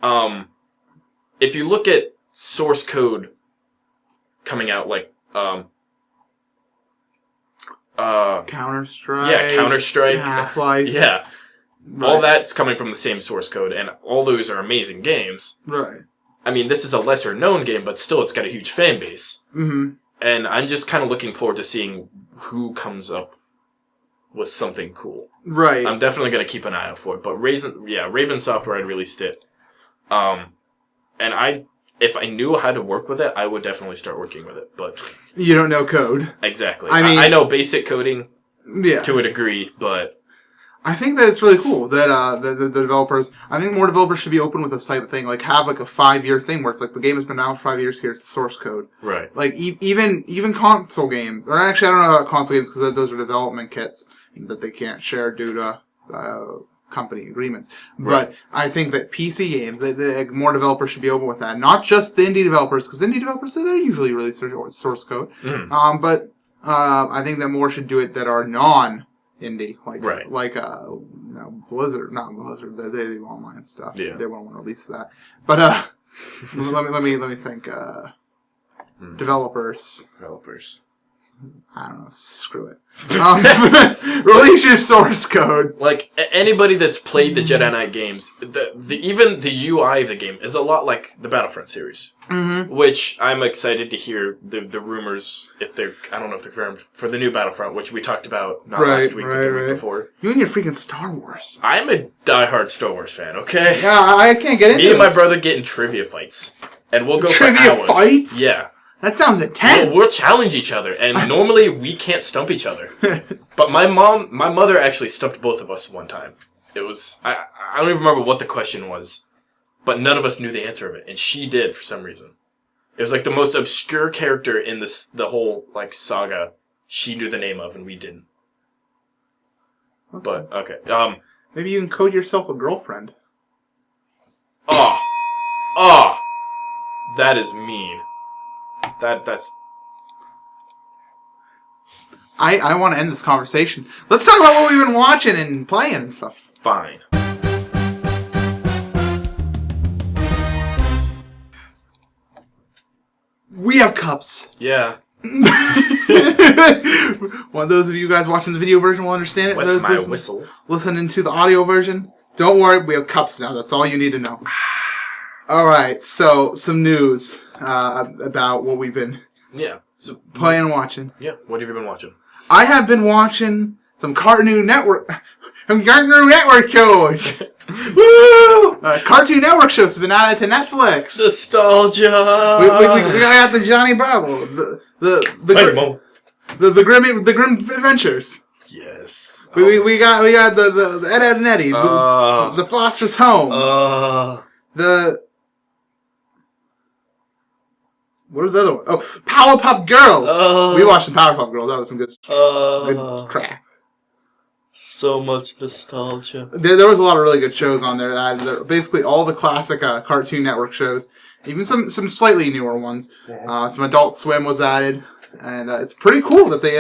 if you look at source code coming out, like Counter-Strike. Yeah, Counter-Strike. Half-Life. Yeah. Right. All that's coming from the same source code, and all those are amazing games. Right. This is a lesser-known game, but still it's got a huge fan base. Mm-hmm. And I'm just kind of looking forward to seeing who comes up with something cool. Right. I'm definitely going to keep an eye out for it. But Raven Software had released it. And if I knew how to work with it, I would definitely start working with it. But you don't know code. Exactly. I know basic coding to a degree, but... I think that it's really cool that the developers... I think more developers should be open with this type of thing. Like, have, a 5-year thing where it's like, the game has been out for 5 years, here's the source code. Right. Like, even console games... Or actually, I don't know about console games, because those are development kits that they can't share due to company agreements. Right. But I think that PC games, more developers should be open with that. Not just the indie developers, because indie developers, they're usually release their source code. Mm. But I think that more should do it that are non-indie, like Blizzard, not Blizzard. They do online stuff. Yeah. They won't want to release that. But let me think. Developers. I don't know. Screw it. Release your source code. Like anybody that's played the Jedi Knight games, even the UI of the game is a lot like the Battlefront series, which I'm excited to hear the rumors I don't know if they're confirmed for the new Battlefront, which we talked about last week, but the week before. You and your freaking Star Wars. I'm a diehard Star Wars fan. Okay. Yeah, I can't get into Me and my brother get in trivia fights. and we'll go trivia for hours. Fights? Yeah. That sounds intense. We'll challenge each other, and normally we can't stump each other. But my mother actually stumped both of us one time. It was, I don't even remember what the question was, but none of us knew the answer of it, and she did for some reason. It was like the most obscure character in the whole like saga. She knew the name of, and we didn't. Okay. But okay, maybe you can code yourself a girlfriend. Oh, that is mean. That's. I want to end this conversation. Let's talk about what we've been watching and playing and stuff. Fine. We have cups. Yeah. Well, those of you guys watching the video version will understand it. With Those my whistle. Listening to the audio version, don't worry, we have cups now. That's all you need to know. All right, so some news about what we've been playing and watching. Yeah, what have you been watching? I have been watching some Cartoon Network shows. Woo! Cartoon Network shows have been added to Netflix. Nostalgia. We got the Johnny Bravo, the Grim Adventures. Yes. We got the Ed, Edd and Eddy, the Foster's Home, what are the other ones? Oh, Powerpuff Girls. We watched the Powerpuff Girls. That was some good crap. So much nostalgia. There was a lot of really good shows on there. Basically, all the classic Cartoon Network shows, even some slightly newer ones. Some Adult Swim was added, and it's pretty cool that they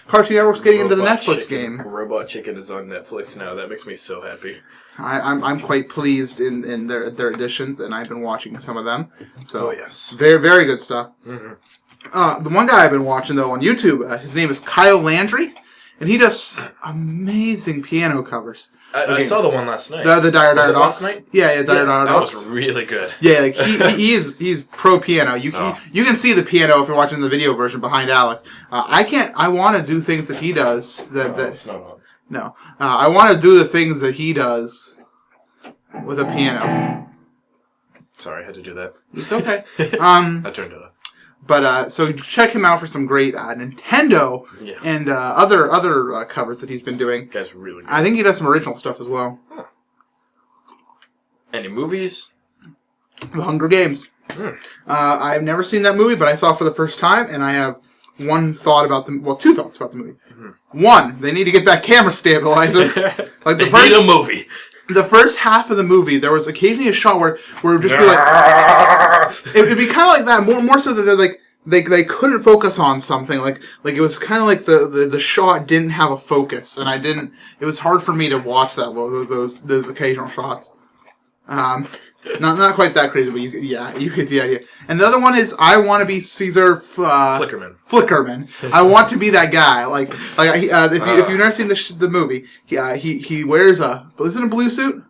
Cartoon Network's getting into the Netflix game. Robot Chicken is on Netflix now. That makes me so happy. I'm quite pleased in their additions, and I've been watching some of them. So yes, very very good stuff. Mm-hmm. The one guy I've been watching though on YouTube, his name is Kyle Landry. And he does amazing piano covers. I saw the one last night. The Dire Dire Docks. Last night? Yeah, Dire Dire Docks. That was really good. Yeah, like he's pro piano. You can see the piano if you're watching the video version behind Alex. I want to do things that he does. No. I want to do the things that he does with a piano. Sorry, I had to do that. It's okay. I turned it off. But so check him out for some great Nintendo and other covers that he's been doing. Guy's really good. I think he does some original stuff as well. Huh. Any movies? The Hunger Games. I've never seen that movie, but I saw it for the first time, and I have two thoughts about the movie. Mm-hmm. One, they need to get that camera stabilizer. Like they need a movie. The first half of the movie, there was occasionally a shot where it would just be like... It'd be kind of like that, more so that they're like... They couldn't focus on something. Like it was kind of like the shot didn't have a focus, and it was hard for me to watch those occasional shots. Not quite that crazy, but you get the idea. And the other one is I want to be Caesar Flickerman. I want to be that guy. If you've never seen the movie, he wears isn't it a blue suit?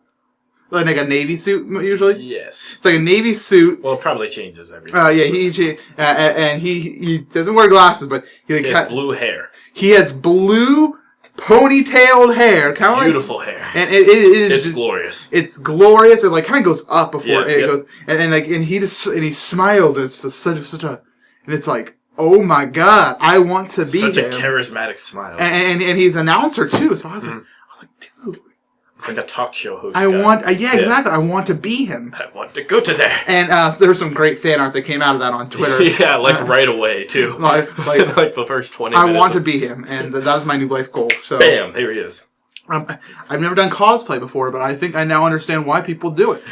Like a navy suit usually. Yes, it's like a navy suit. Well, it probably changes every. And he doesn't wear glasses, but he has blue hair. He has blue ponytailed hair, kind of beautiful hair, and it's just glorious. It's glorious. It kind of goes up before it goes, and he smiles, and it's such a, and it's like, oh my god, I want to be such him. A charismatic smile, and he's an announcer too. So I was like, dude. It's like a talk show host. Exactly. I want to be him. I want to go to there. And there was some great fan art that came out of that on Twitter. Right away too. Like the first 20 minutes. I want to be him, and that is my new life goal. So bam, there he is. I've never done cosplay before, but I think I now understand why people do it.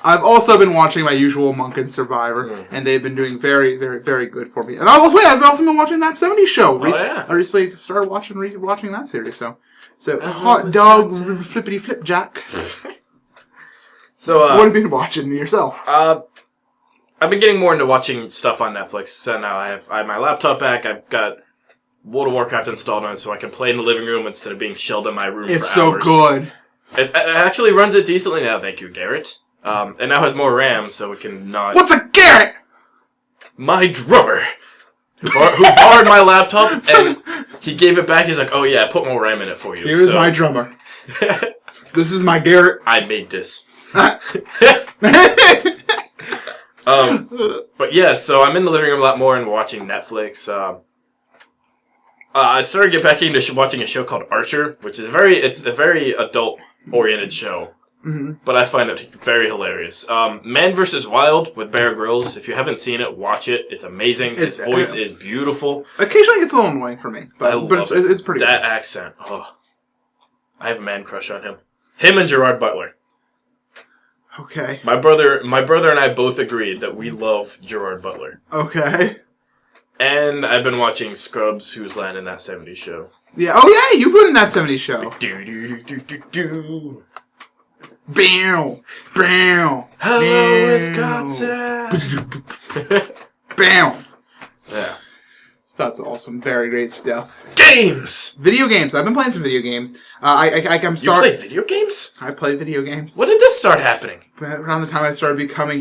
I've also been watching my usual Monk and Survivor, and they've been doing very, very, very good for me. And I've also been watching that 70s show. I recently started watching that series, so hot dog flippity flip jack. So what have you been watching yourself? I've been getting more into watching stuff on Netflix. So now I have my laptop back. I've got World of Warcraft installed on it, so I can play in the living room instead of being shelled in my room. It's for hours. So good. It actually runs it decently now. Thank you, Garrett. And now has more RAM, so it can not. What's a Garrett? My drummer, who borrowed my laptop, and he gave it back. He's like, "Oh yeah, I put more RAM in it for you." Here's my drummer. This is my Garrett. I made this. But yeah, so I'm in the living room a lot more and watching Netflix. I started to get back into watching a show called Archer, which is a very adult-oriented show. Mm-hmm. But I find it very hilarious. Man vs. Wild with Bear Grylls. If you haven't seen it, watch it. It's amazing. His voice is beautiful. Occasionally it's a little annoying for me, but it's pretty that good. accent. Oh, I have a man crush on him. Him and Gerard Butler. Okay. My brother and I both agreed that we love Gerard Butler. Okay. And I've been watching Scrubs, Who's Land in That 70s Show. Yeah. Oh yeah, you put in That 70s Show. Do. Bam! Bam! Hello, Wisconsin! Bam! Yeah. So that's awesome. Very great stuff. Games! Video games. I've been playing some video games. I'm You play video games? I play video games. When did this start happening? Around the time I started becoming,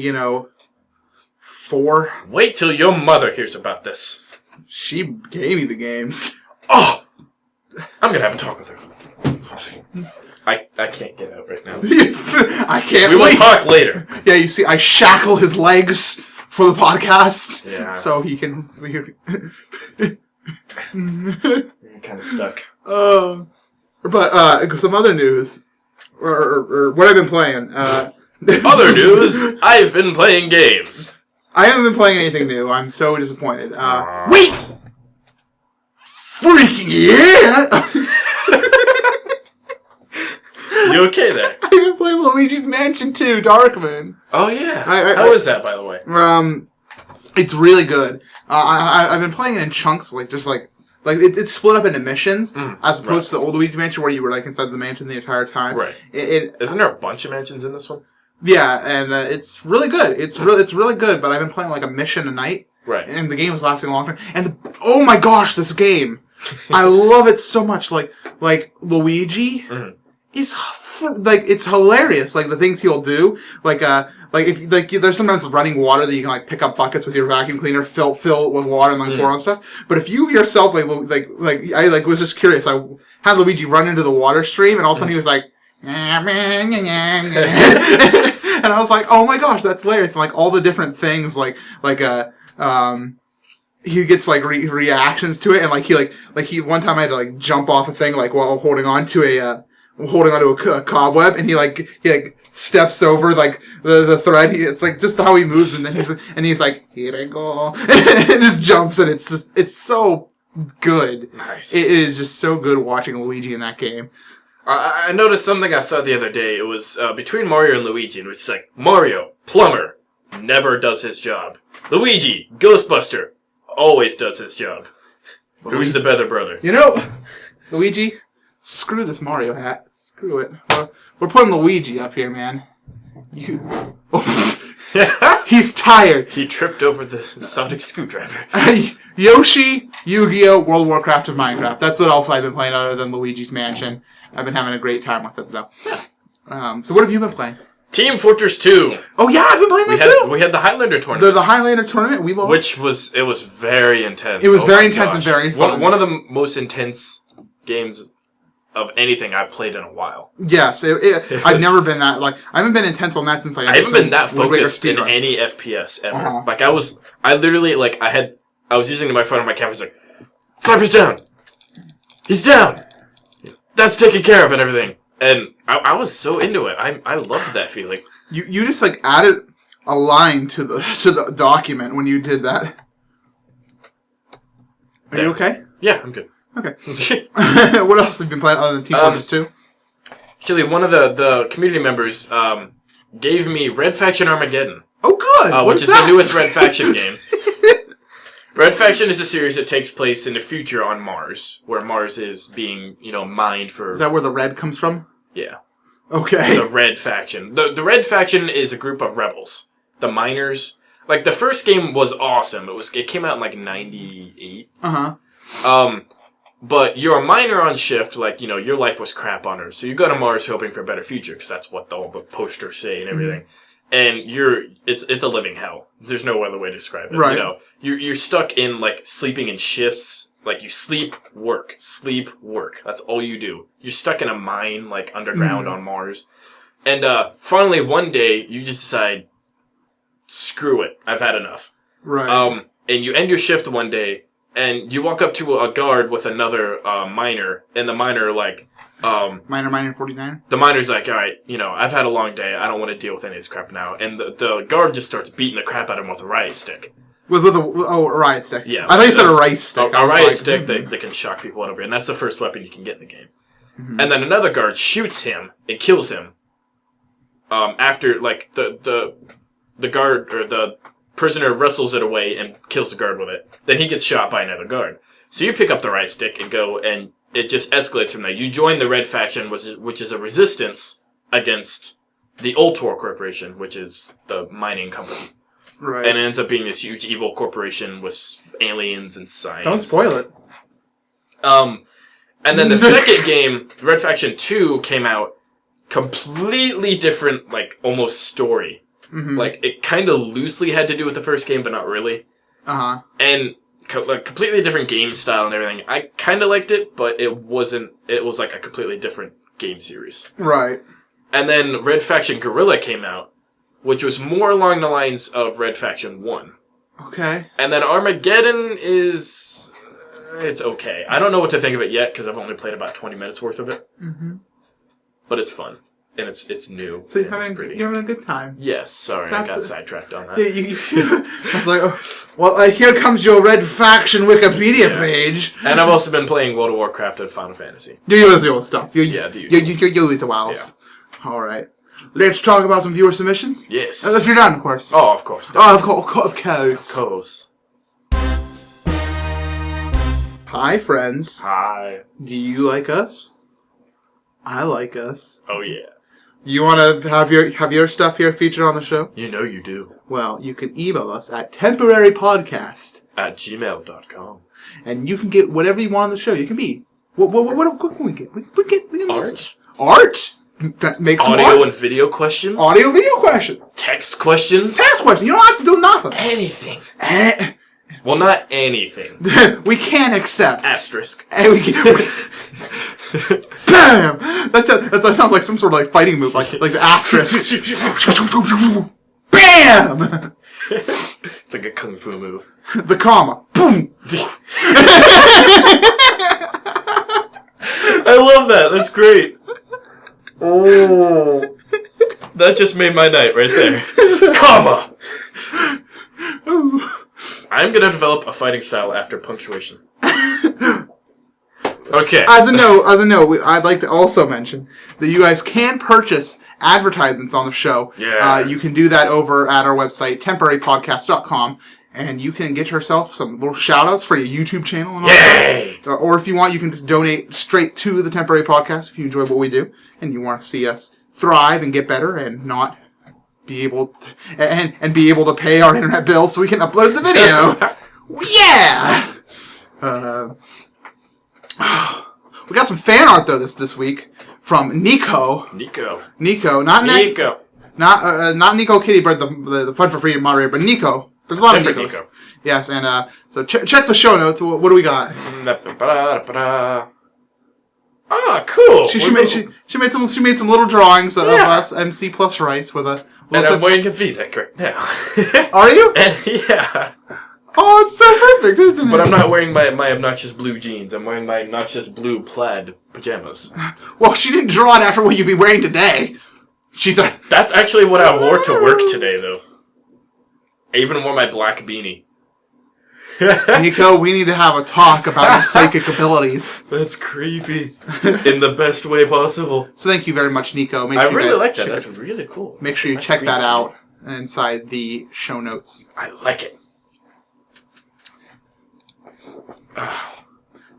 4. Wait till your mother hears about this. She gave me the games. Oh! I'm gonna have a talk with her. I can't get out right now. I can't. We will talk later. Yeah, you see, I shackle his legs for the podcast. Yeah. So he can. I'm kind of stuck. But some other news, or what I've been playing. Other news. I've been playing games. I haven't been playing anything new. I'm so disappointed. Wait! Freaking yeah! You okay there? I've been playing Luigi's Mansion 2, Darkman. Oh yeah. How is that, by the way? It's really good. I've been playing it in chunks, it's split up into missions, as opposed to the old Luigi Mansion where you were inside the mansion the entire time. Right. Isn't there a bunch of mansions in this one? Yeah, and it's really good. It's really good. But I've been playing a mission a night. Right. And the game was lasting a long time. And oh my gosh, this game! I love it so much. Like Luigi. Mm-hmm. It's hilarious. The things he'll do, if there's sometimes running water that you can pick up buckets with your vacuum cleaner, fill it with water and pour on stuff. But if you yourself I was just curious. I had Luigi run into the water stream, and all of a sudden he was like, and I was like, oh my gosh, that's hilarious. And all the different things, he gets reactions to it, and he one time I had to jump off a thing while holding on to a cobweb, and he steps over the thread. It's just how he moves, and then he's like, here I go, and just jumps, and it's so good. Nice. It is just so good watching Luigi in that game. I noticed something I saw the other day. It was between Mario and Luigi, which is Mario, plumber, never does his job. Luigi, Ghostbuster, always does his job. Luigi. Who's the better brother? Luigi, screw this Mario hat. Screw it. We're putting Luigi up here, man. He's tired. He tripped over the sonic screwdriver. Yoshi, Yu-Gi-Oh!, World of Warcraft, and Minecraft. That's what else I've been playing other than Luigi's Mansion. I've been having a great time with it, though. So what have you been playing? Team Fortress 2. Oh, yeah, I've been playing that, too. We had the Highlander tournament. The Highlander tournament, we lost. It was very intense. It was very intense and very fun. One of the most intense games of anything I've played in a while. Yes, I've never been that, I haven't been intense on that since I haven't been that focused in any FPS ever. Uh-huh. I was using my phone on my camera, it's sniper's down! He's down! That's taken care of and everything. And I was so into it. I loved that feeling. You just added a line to the document when you did that. Are you okay? Yeah, I'm good. Okay. What else have you been playing other than Team Fortress 2? Actually, one of the community members gave me Red Faction Armageddon. Oh, good! Which is the newest Red Faction game. Red Faction is a series that takes place in the future on Mars, where Mars is being, mined for... Is that where the red comes from? Yeah. Okay. The Red Faction. The Red Faction is a group of rebels. The miners... the first game was awesome. It came out in, 98. Uh-huh. But you're a miner on shift, your life was crap on Earth. So you go to Mars hoping for a better future, because that's what all the posters say and everything. Mm-hmm. And it's a living hell. There's no other way to describe it. Right. You're stuck in, sleeping in shifts. You sleep, work. That's all you do. You're stuck in a mine, underground on Mars. And finally, one day, you just decide, screw it, I've had enough. Right. And you end your shift one day, and you walk up to a guard with another miner, and the miner, like... Miner 49? The miner's like, all right, I've had a long day. I don't want to deal with any of this crap now. And the guard just starts beating the crap out of him with a riot stick. With a riot stick? Yeah. I thought you said a rice stick. A riot stick that can shock people, whatever. And that's the first weapon you can get in the game. Mm-hmm. And then another guard shoots him and kills him. After, like, the guard, or the prisoner wrestles it away and kills the guard with it. Then he gets shot by another guard. So you pick up the riot stick and go, and it just escalates from there. You join the Red Faction, which is a resistance against the Ultor Corporation, which is the mining company. Right. And it ends up being this huge evil corporation with aliens and science. Don't spoil it. And then the second game, Red Faction 2, came out. Completely different, like, almost story. Mm-hmm. Like, it kind of loosely had to do with the first game, but not really. Uh-huh. And completely different game style and everything. I kind of liked it, but it wasn't... It was like a completely different game series. Right. And then Red Faction Guerrilla came out, which was more along the lines of Red Faction 1. Okay. And then Armageddon is... It's okay. I don't know what to think of it yet, because I've only played about 20 minutes worth of it. Mm-hmm. But it's fun. And it's new. So you're having a good time. Yes, sorry, I got sidetracked on that. I was like, well, here comes your Red Faction Wikipedia page. And I've also been playing World of Warcraft and Final Fantasy. You use your stuff. You use the WoWs. Yeah. All right. Let's talk about some viewer submissions? Yes. If you're done, of course. Oh, of course. Oh, of course. Of course. Hi, friends. Hi. Do you like us? I like us. Oh, yeah. You want to have your stuff here featured on the show? You know you do. Well, you can email us at temporarypodcast@gmail.com. And you can get whatever you want on the show. You can be... What can we get? We can art. Art? That makes audio and video questions? Audio video questions. Text questions? Text questions. You don't have to do nothing. Anything. Well, not anything. We can't accept. Asterisk. And we can... Bam! That sounds like some sort of like fighting move, like the asterisk. Bam! It's like a kung fu move. The comma. Boom! I love that. That's great. Oh. That just made my night right there. Comma! I'm gonna develop a fighting style after punctuation. Okay. As a note, I'd like to also mention that you guys can purchase advertisements on the show. Yeah. You can do that over at our website, temporarypodcast.com, and you can get yourself some little shout-outs for your YouTube channel and all Yay! that. Or if you want, you can just donate straight to the Temporary Podcast if you enjoy what we do and you want to see us thrive and get better and not be able to, and be able to pay our internet bill so we can upload the video. Yeah! We got some fan art though this week from Nico. Not Nico Kitty Bird, the Fun for Freedom moderator, but Nico. There's a lot of Nikos. Nico. Yes, and so check the show notes. What do we got? Ah, cool. She made some little drawings of us MC plus Rice with a. And I'm wearing a V-neck right now. Are you? Yeah. Oh, it's so perfect, isn't it? But I'm not wearing my obnoxious blue jeans. I'm wearing my obnoxious blue plaid pajamas. Well, she didn't draw it after what you'd be wearing today. That's actually what I wore to work today, though. I even wore my black beanie. Nico, we need to have a talk about your psychic abilities. That's creepy. In the best way possible. So thank you very much, Nico. I really like that. That's really cool. Make sure you check that out inside the show notes. I like it.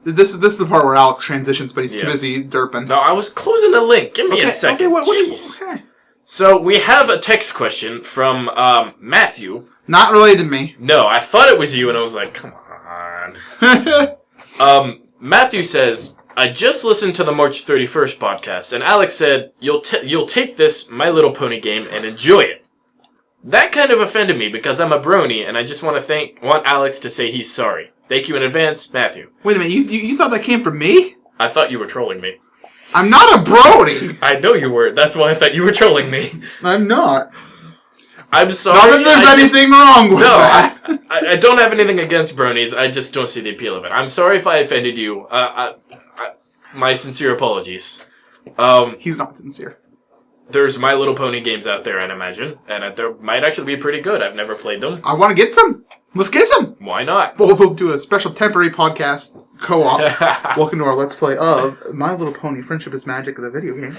This is the part where Alex transitions, but he's too busy derping. No, I was closing the link. Give me a second. Okay. So we have a text question from Matthew. Not related to me. No, I thought it was you, and I was like, come on. Matthew says, I just listened to the March 31st podcast, and Alex said, you'll take this My Little Pony game and enjoy it. That kind of offended me because I'm a brony, and I just want Alex to say he's sorry. Thank you in advance, Matthew. Wait a minute, you thought that came from me? I thought you were trolling me. I'm not a brony! I know you were. That's why I thought you were trolling me. I'm not. I'm sorry. Not that there's anything wrong with that. I don't have anything against bronies. I just don't see the appeal of it. I'm sorry if I offended you. My sincere apologies. He's not sincere. There's My Little Pony games out there, I'd imagine, and they might actually be pretty good. I've never played them. I want to get some. Let's get some. Why not? We'll do a special temporary podcast co-op. Welcome to our Let's Play of My Little Pony Friendship is Magic, the video game.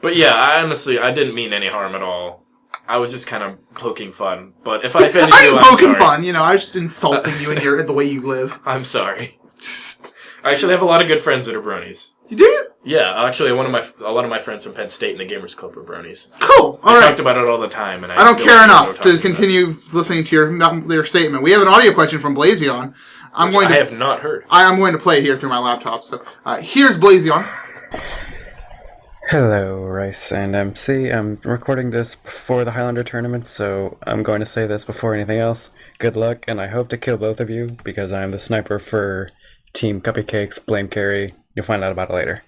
But yeah, I didn't mean any harm at all. I was just kind of poking fun. But if I offended you, I'm sorry. I was poking fun, I was just insulting you and the way you live. I'm sorry. I actually have a lot of good friends that are bronies. You do? Yeah, actually, a lot of my friends from Penn State and the Gamers Club are bronies. Cool. All right. Talked about it all the time, and I don't care enough to continue listening to your statement. We have an audio question from Blazion. I have not heard. I'm going to play it here through my laptop. So here's Blazion. Hello, Rice and MC. I'm recording this before the Highlander tournament, so I'm going to say this before anything else. Good luck, and I hope to kill both of you because I'm the sniper for Team Cupcakes, Blame Carry. You'll find out about it later.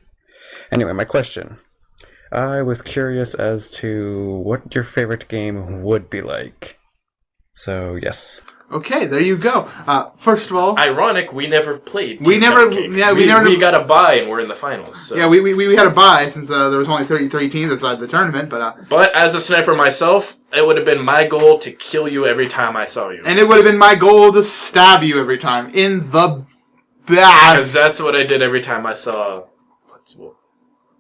Anyway, my question. I was curious as to what your favorite game would be like. So, yes. Okay, there you go. First of all... Ironic, we never played. We never got a bye and we're in the finals. So. Yeah, we had a bye since there was only 33 teams inside the tournament, but... But as a sniper myself, it would have been my goal to kill you every time I saw you. And it would have been my goal to stab you every time. In the back. Because that's what I did every time I saw...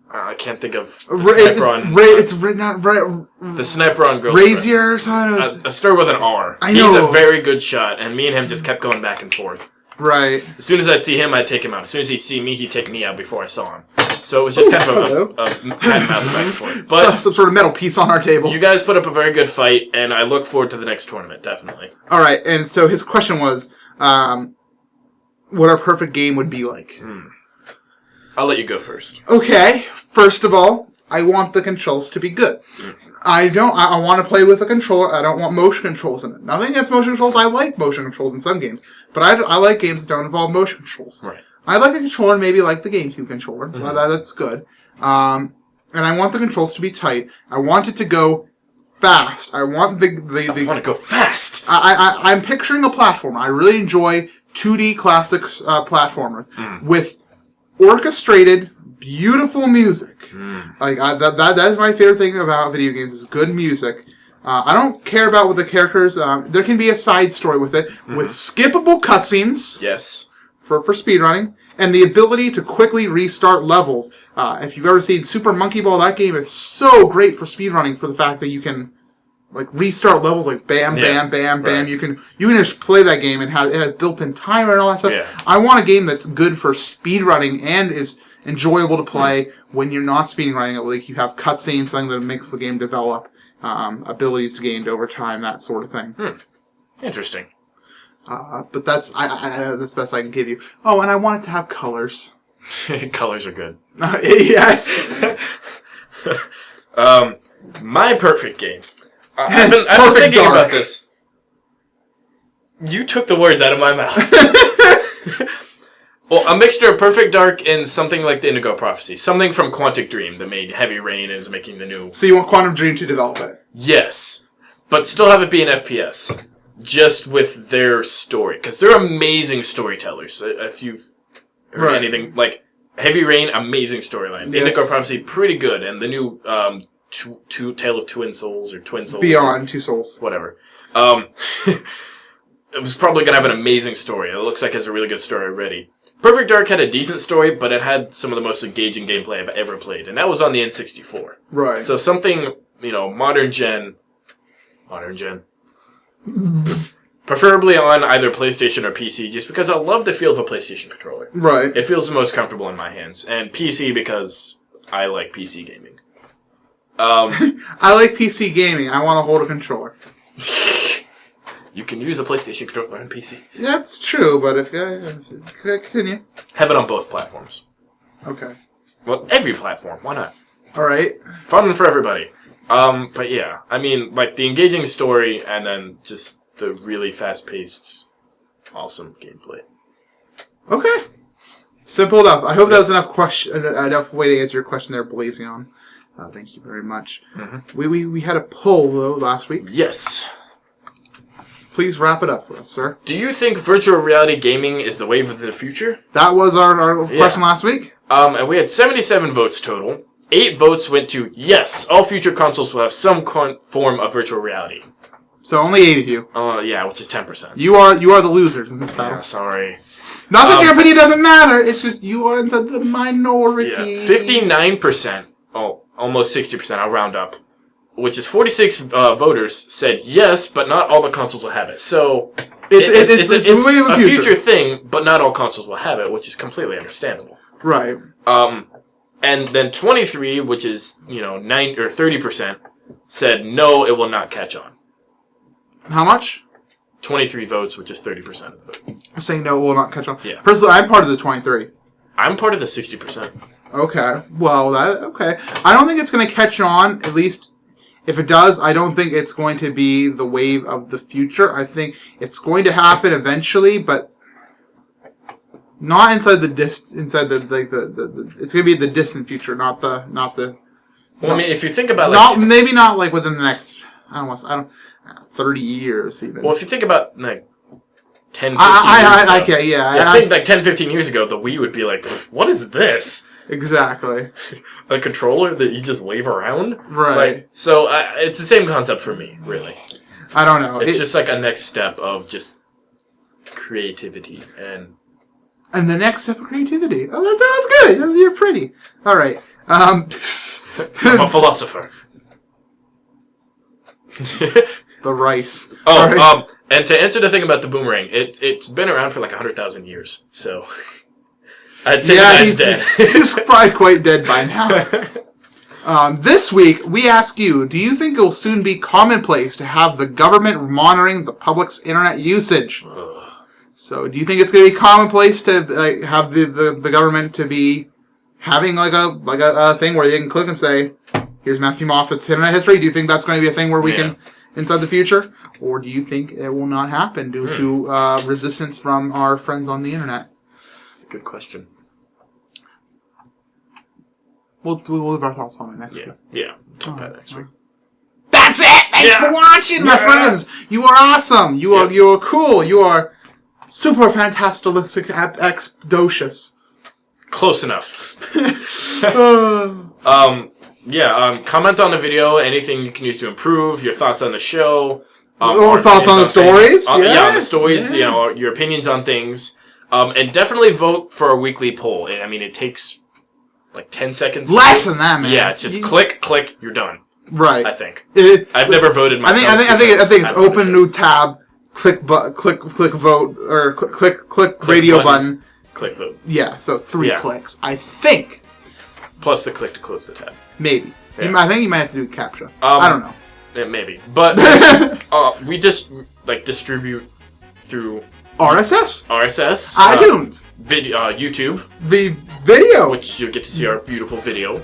I can't think of the sniper on... It's not right. The sniper on Girl Brazier or something? A stir with an R. I know. He's a very good shot, and me and him just kept going back and forth. Right. As soon as I'd see him, I'd take him out. As soon as he'd see me, he'd take me out before I saw him. So it was just kind of a cat and mouse back and forth. But some sort of metal piece on our table. You guys put up a very good fight, and I look forward to the next tournament, definitely. All right, and so his question was, what our perfect game would be like. I'll let you go first. Okay. First of all, I want the controls to be good. I want to play with a controller. I don't want motion controls in it. Nothing against motion controls. I like motion controls in some games. But I like games that don't involve motion controls. Right. I like a controller maybe like the GameCube controller. That's good. And I want the controls to be tight. I want it to go fast. I want I want to go fast! I'm picturing a platformer. I really enjoy 2D classic platformers with orchestrated, beautiful music. Like that is my favorite thing about video games is good music. I don't care about what the characters. There can be a side story with it with skippable cutscenes. Yes. For speedrunning and the ability to quickly restart levels. If you've ever seen Super Monkey Ball, that game is so great for speedrunning for the fact that you can like restart levels like bam, bam, bam, bam. Right. You can just play that game and it has built-in timer and all that stuff. Yeah. I want a game that's good for speedrunning and is enjoyable to play when you're not speedrunning it. Like you have cutscenes, something that makes the game develop, abilities gained over time, that sort of thing. Interesting. But that's the best I can give you. Oh, and I want it to have colors. Colors are good. Yes. My perfect game. I've been thinking about this. You took the words out of my mouth. Well, a mixture of Perfect Dark and something like the Indigo Prophecy. Something from Quantic Dream that made Heavy Rain and is making the new... So you want Quantum Dream to develop it? Yes. But still have it be an FPS. Just with their story. Because they're amazing storytellers. If you've heard anything... Like, Heavy Rain, amazing storyline. Yes. Indigo Prophecy, pretty good. And the new... Tale of Twin Souls or Twin Souls. Beyond Two Souls. Whatever. It was probably going to have an amazing story. It looks like it has a really good story already. Perfect Dark had a decent story, but it had some of the most engaging gameplay I've ever played. And that was on the N64. Right. So something, modern gen. Preferably on either PlayStation or PC, just because I love the feel of a PlayStation controller. Right. It feels the most comfortable in my hands. And PC because I like PC gaming. I like PC gaming. I want to hold a controller. You can use a PlayStation controller on PC. That's true, but if continue. Have it on both platforms. Okay. Well, every platform. Why not? All right. Fun for everybody. But yeah, I mean, like the engaging story and then just the really fast-paced, awesome gameplay. Okay. Simple enough. I hope that was enough way to answer your question there, Blazion. Thank you very much. Mm-hmm. We had a poll, though, last week. Yes. Please wrap it up for us, sir. Do you think virtual reality gaming is the wave of the future? That was our question last week. And we had 77 votes total. 8 votes went to yes, all future consoles will have some form of virtual reality. So only 8 of you. Yeah, which is 10%. You are the losers in this battle. Yeah, sorry. Not that your opinion doesn't matter. It's just you are inside the minority. Yeah, 59%. Oh, almost 60%. I'll round up. Which is 46 voters said yes, but not all the consoles will have it. So it's a future thing, but not all consoles will have it, which is completely understandable. Right. And then 23, which is 30%, said no, it will not catch on. How much? 23 votes, which is 30% of the vote. Saying no, it will not catch on. Yeah. Personally, I'm part of the 23. I'm part of the 60%. Okay. Well, okay. I don't think it's going to catch on, at least. If it does, I don't think it's going to be the wave of the future. I think it's going to happen eventually, but not inside the it's going to be the distant future, not the. Well, I mean, if you think about maybe not like within the next 30 years even. Well, if you think about like 10, 15 years ago. I think like 10, 15 years ago, the Wii would be like, what is this? Exactly. A controller that you just wave around? Right. So it's the same concept for me, really. I don't know. It's just like a next step of just creativity and the next step of creativity. Oh, that's good. You're pretty. All right. I'm a philosopher. The rice. Oh, right. And to answer the thing about the boomerang, it's been around for like 100,000 years, so I'd say the guy's dead. He's probably quite dead by now. This week, we ask you, do you think it will soon be commonplace to have the government monitoring the public's internet usage? So, do you think it's going to be commonplace to have the government to be having like a thing where they can click and say, here's Matthew Moffat's internet history? Do you think that's going to be a thing where we can inside the future? Or do you think it will not happen due to resistance from our friends on the internet? That's a good question. We'll leave our thoughts on it next week. Yeah. Talk about it next week. That's it! Thanks for watching, my friends! You are awesome! You are cool! You are super fantastilistic exdocious. Close enough. Comment on the video, anything you can use to improve, your thoughts on the show. Thoughts on the stories? On the stories, your opinions on things. And definitely vote for our weekly poll. I mean, it takes like 10 seconds. Less than that, man. Yeah, it's just click, you're done. Right. I think. I've never voted myself. I think it's open new tab, click vote, or click radio button. Click vote. Yeah, so 3 clicks. I think. Plus the click to close the tab. Maybe. Yeah. I think you might have to do CAPTCHA. I don't know. Yeah, maybe. But we just distribute through RSS, iTunes, YouTube, the video, which you'll get to see our beautiful video.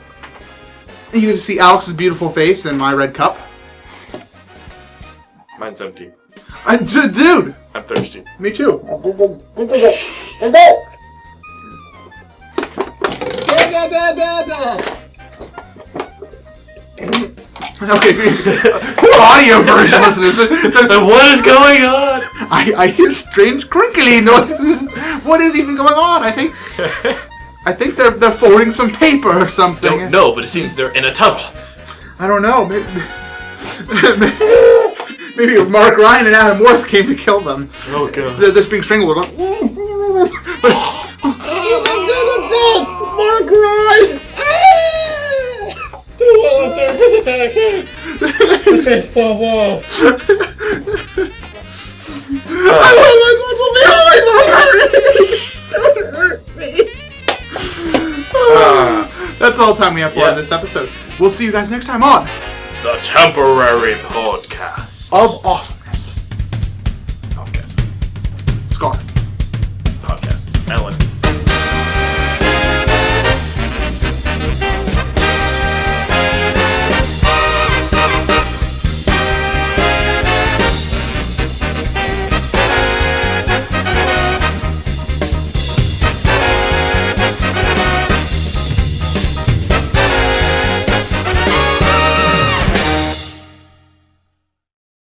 You get to see Alex's beautiful face and my red cup. Mine's empty. Dude, I'm thirsty. Me too. Okay, poor audio version, listeners. What is going on? I hear strange crinkly noises. What is even going on? I think they're folding some paper or something. Don't know, but it seems they're in a tunnel. I don't know. Maybe Mark Ryan and Adam Worth came to kill them. Oh god. They're just being strangled. Mark Ryan! There's attacking! The baseball ball! I want my blood to be always don't hurt me! That's all the time we have for this episode. We'll see you guys next time on the Temporary Podcast of Awesome.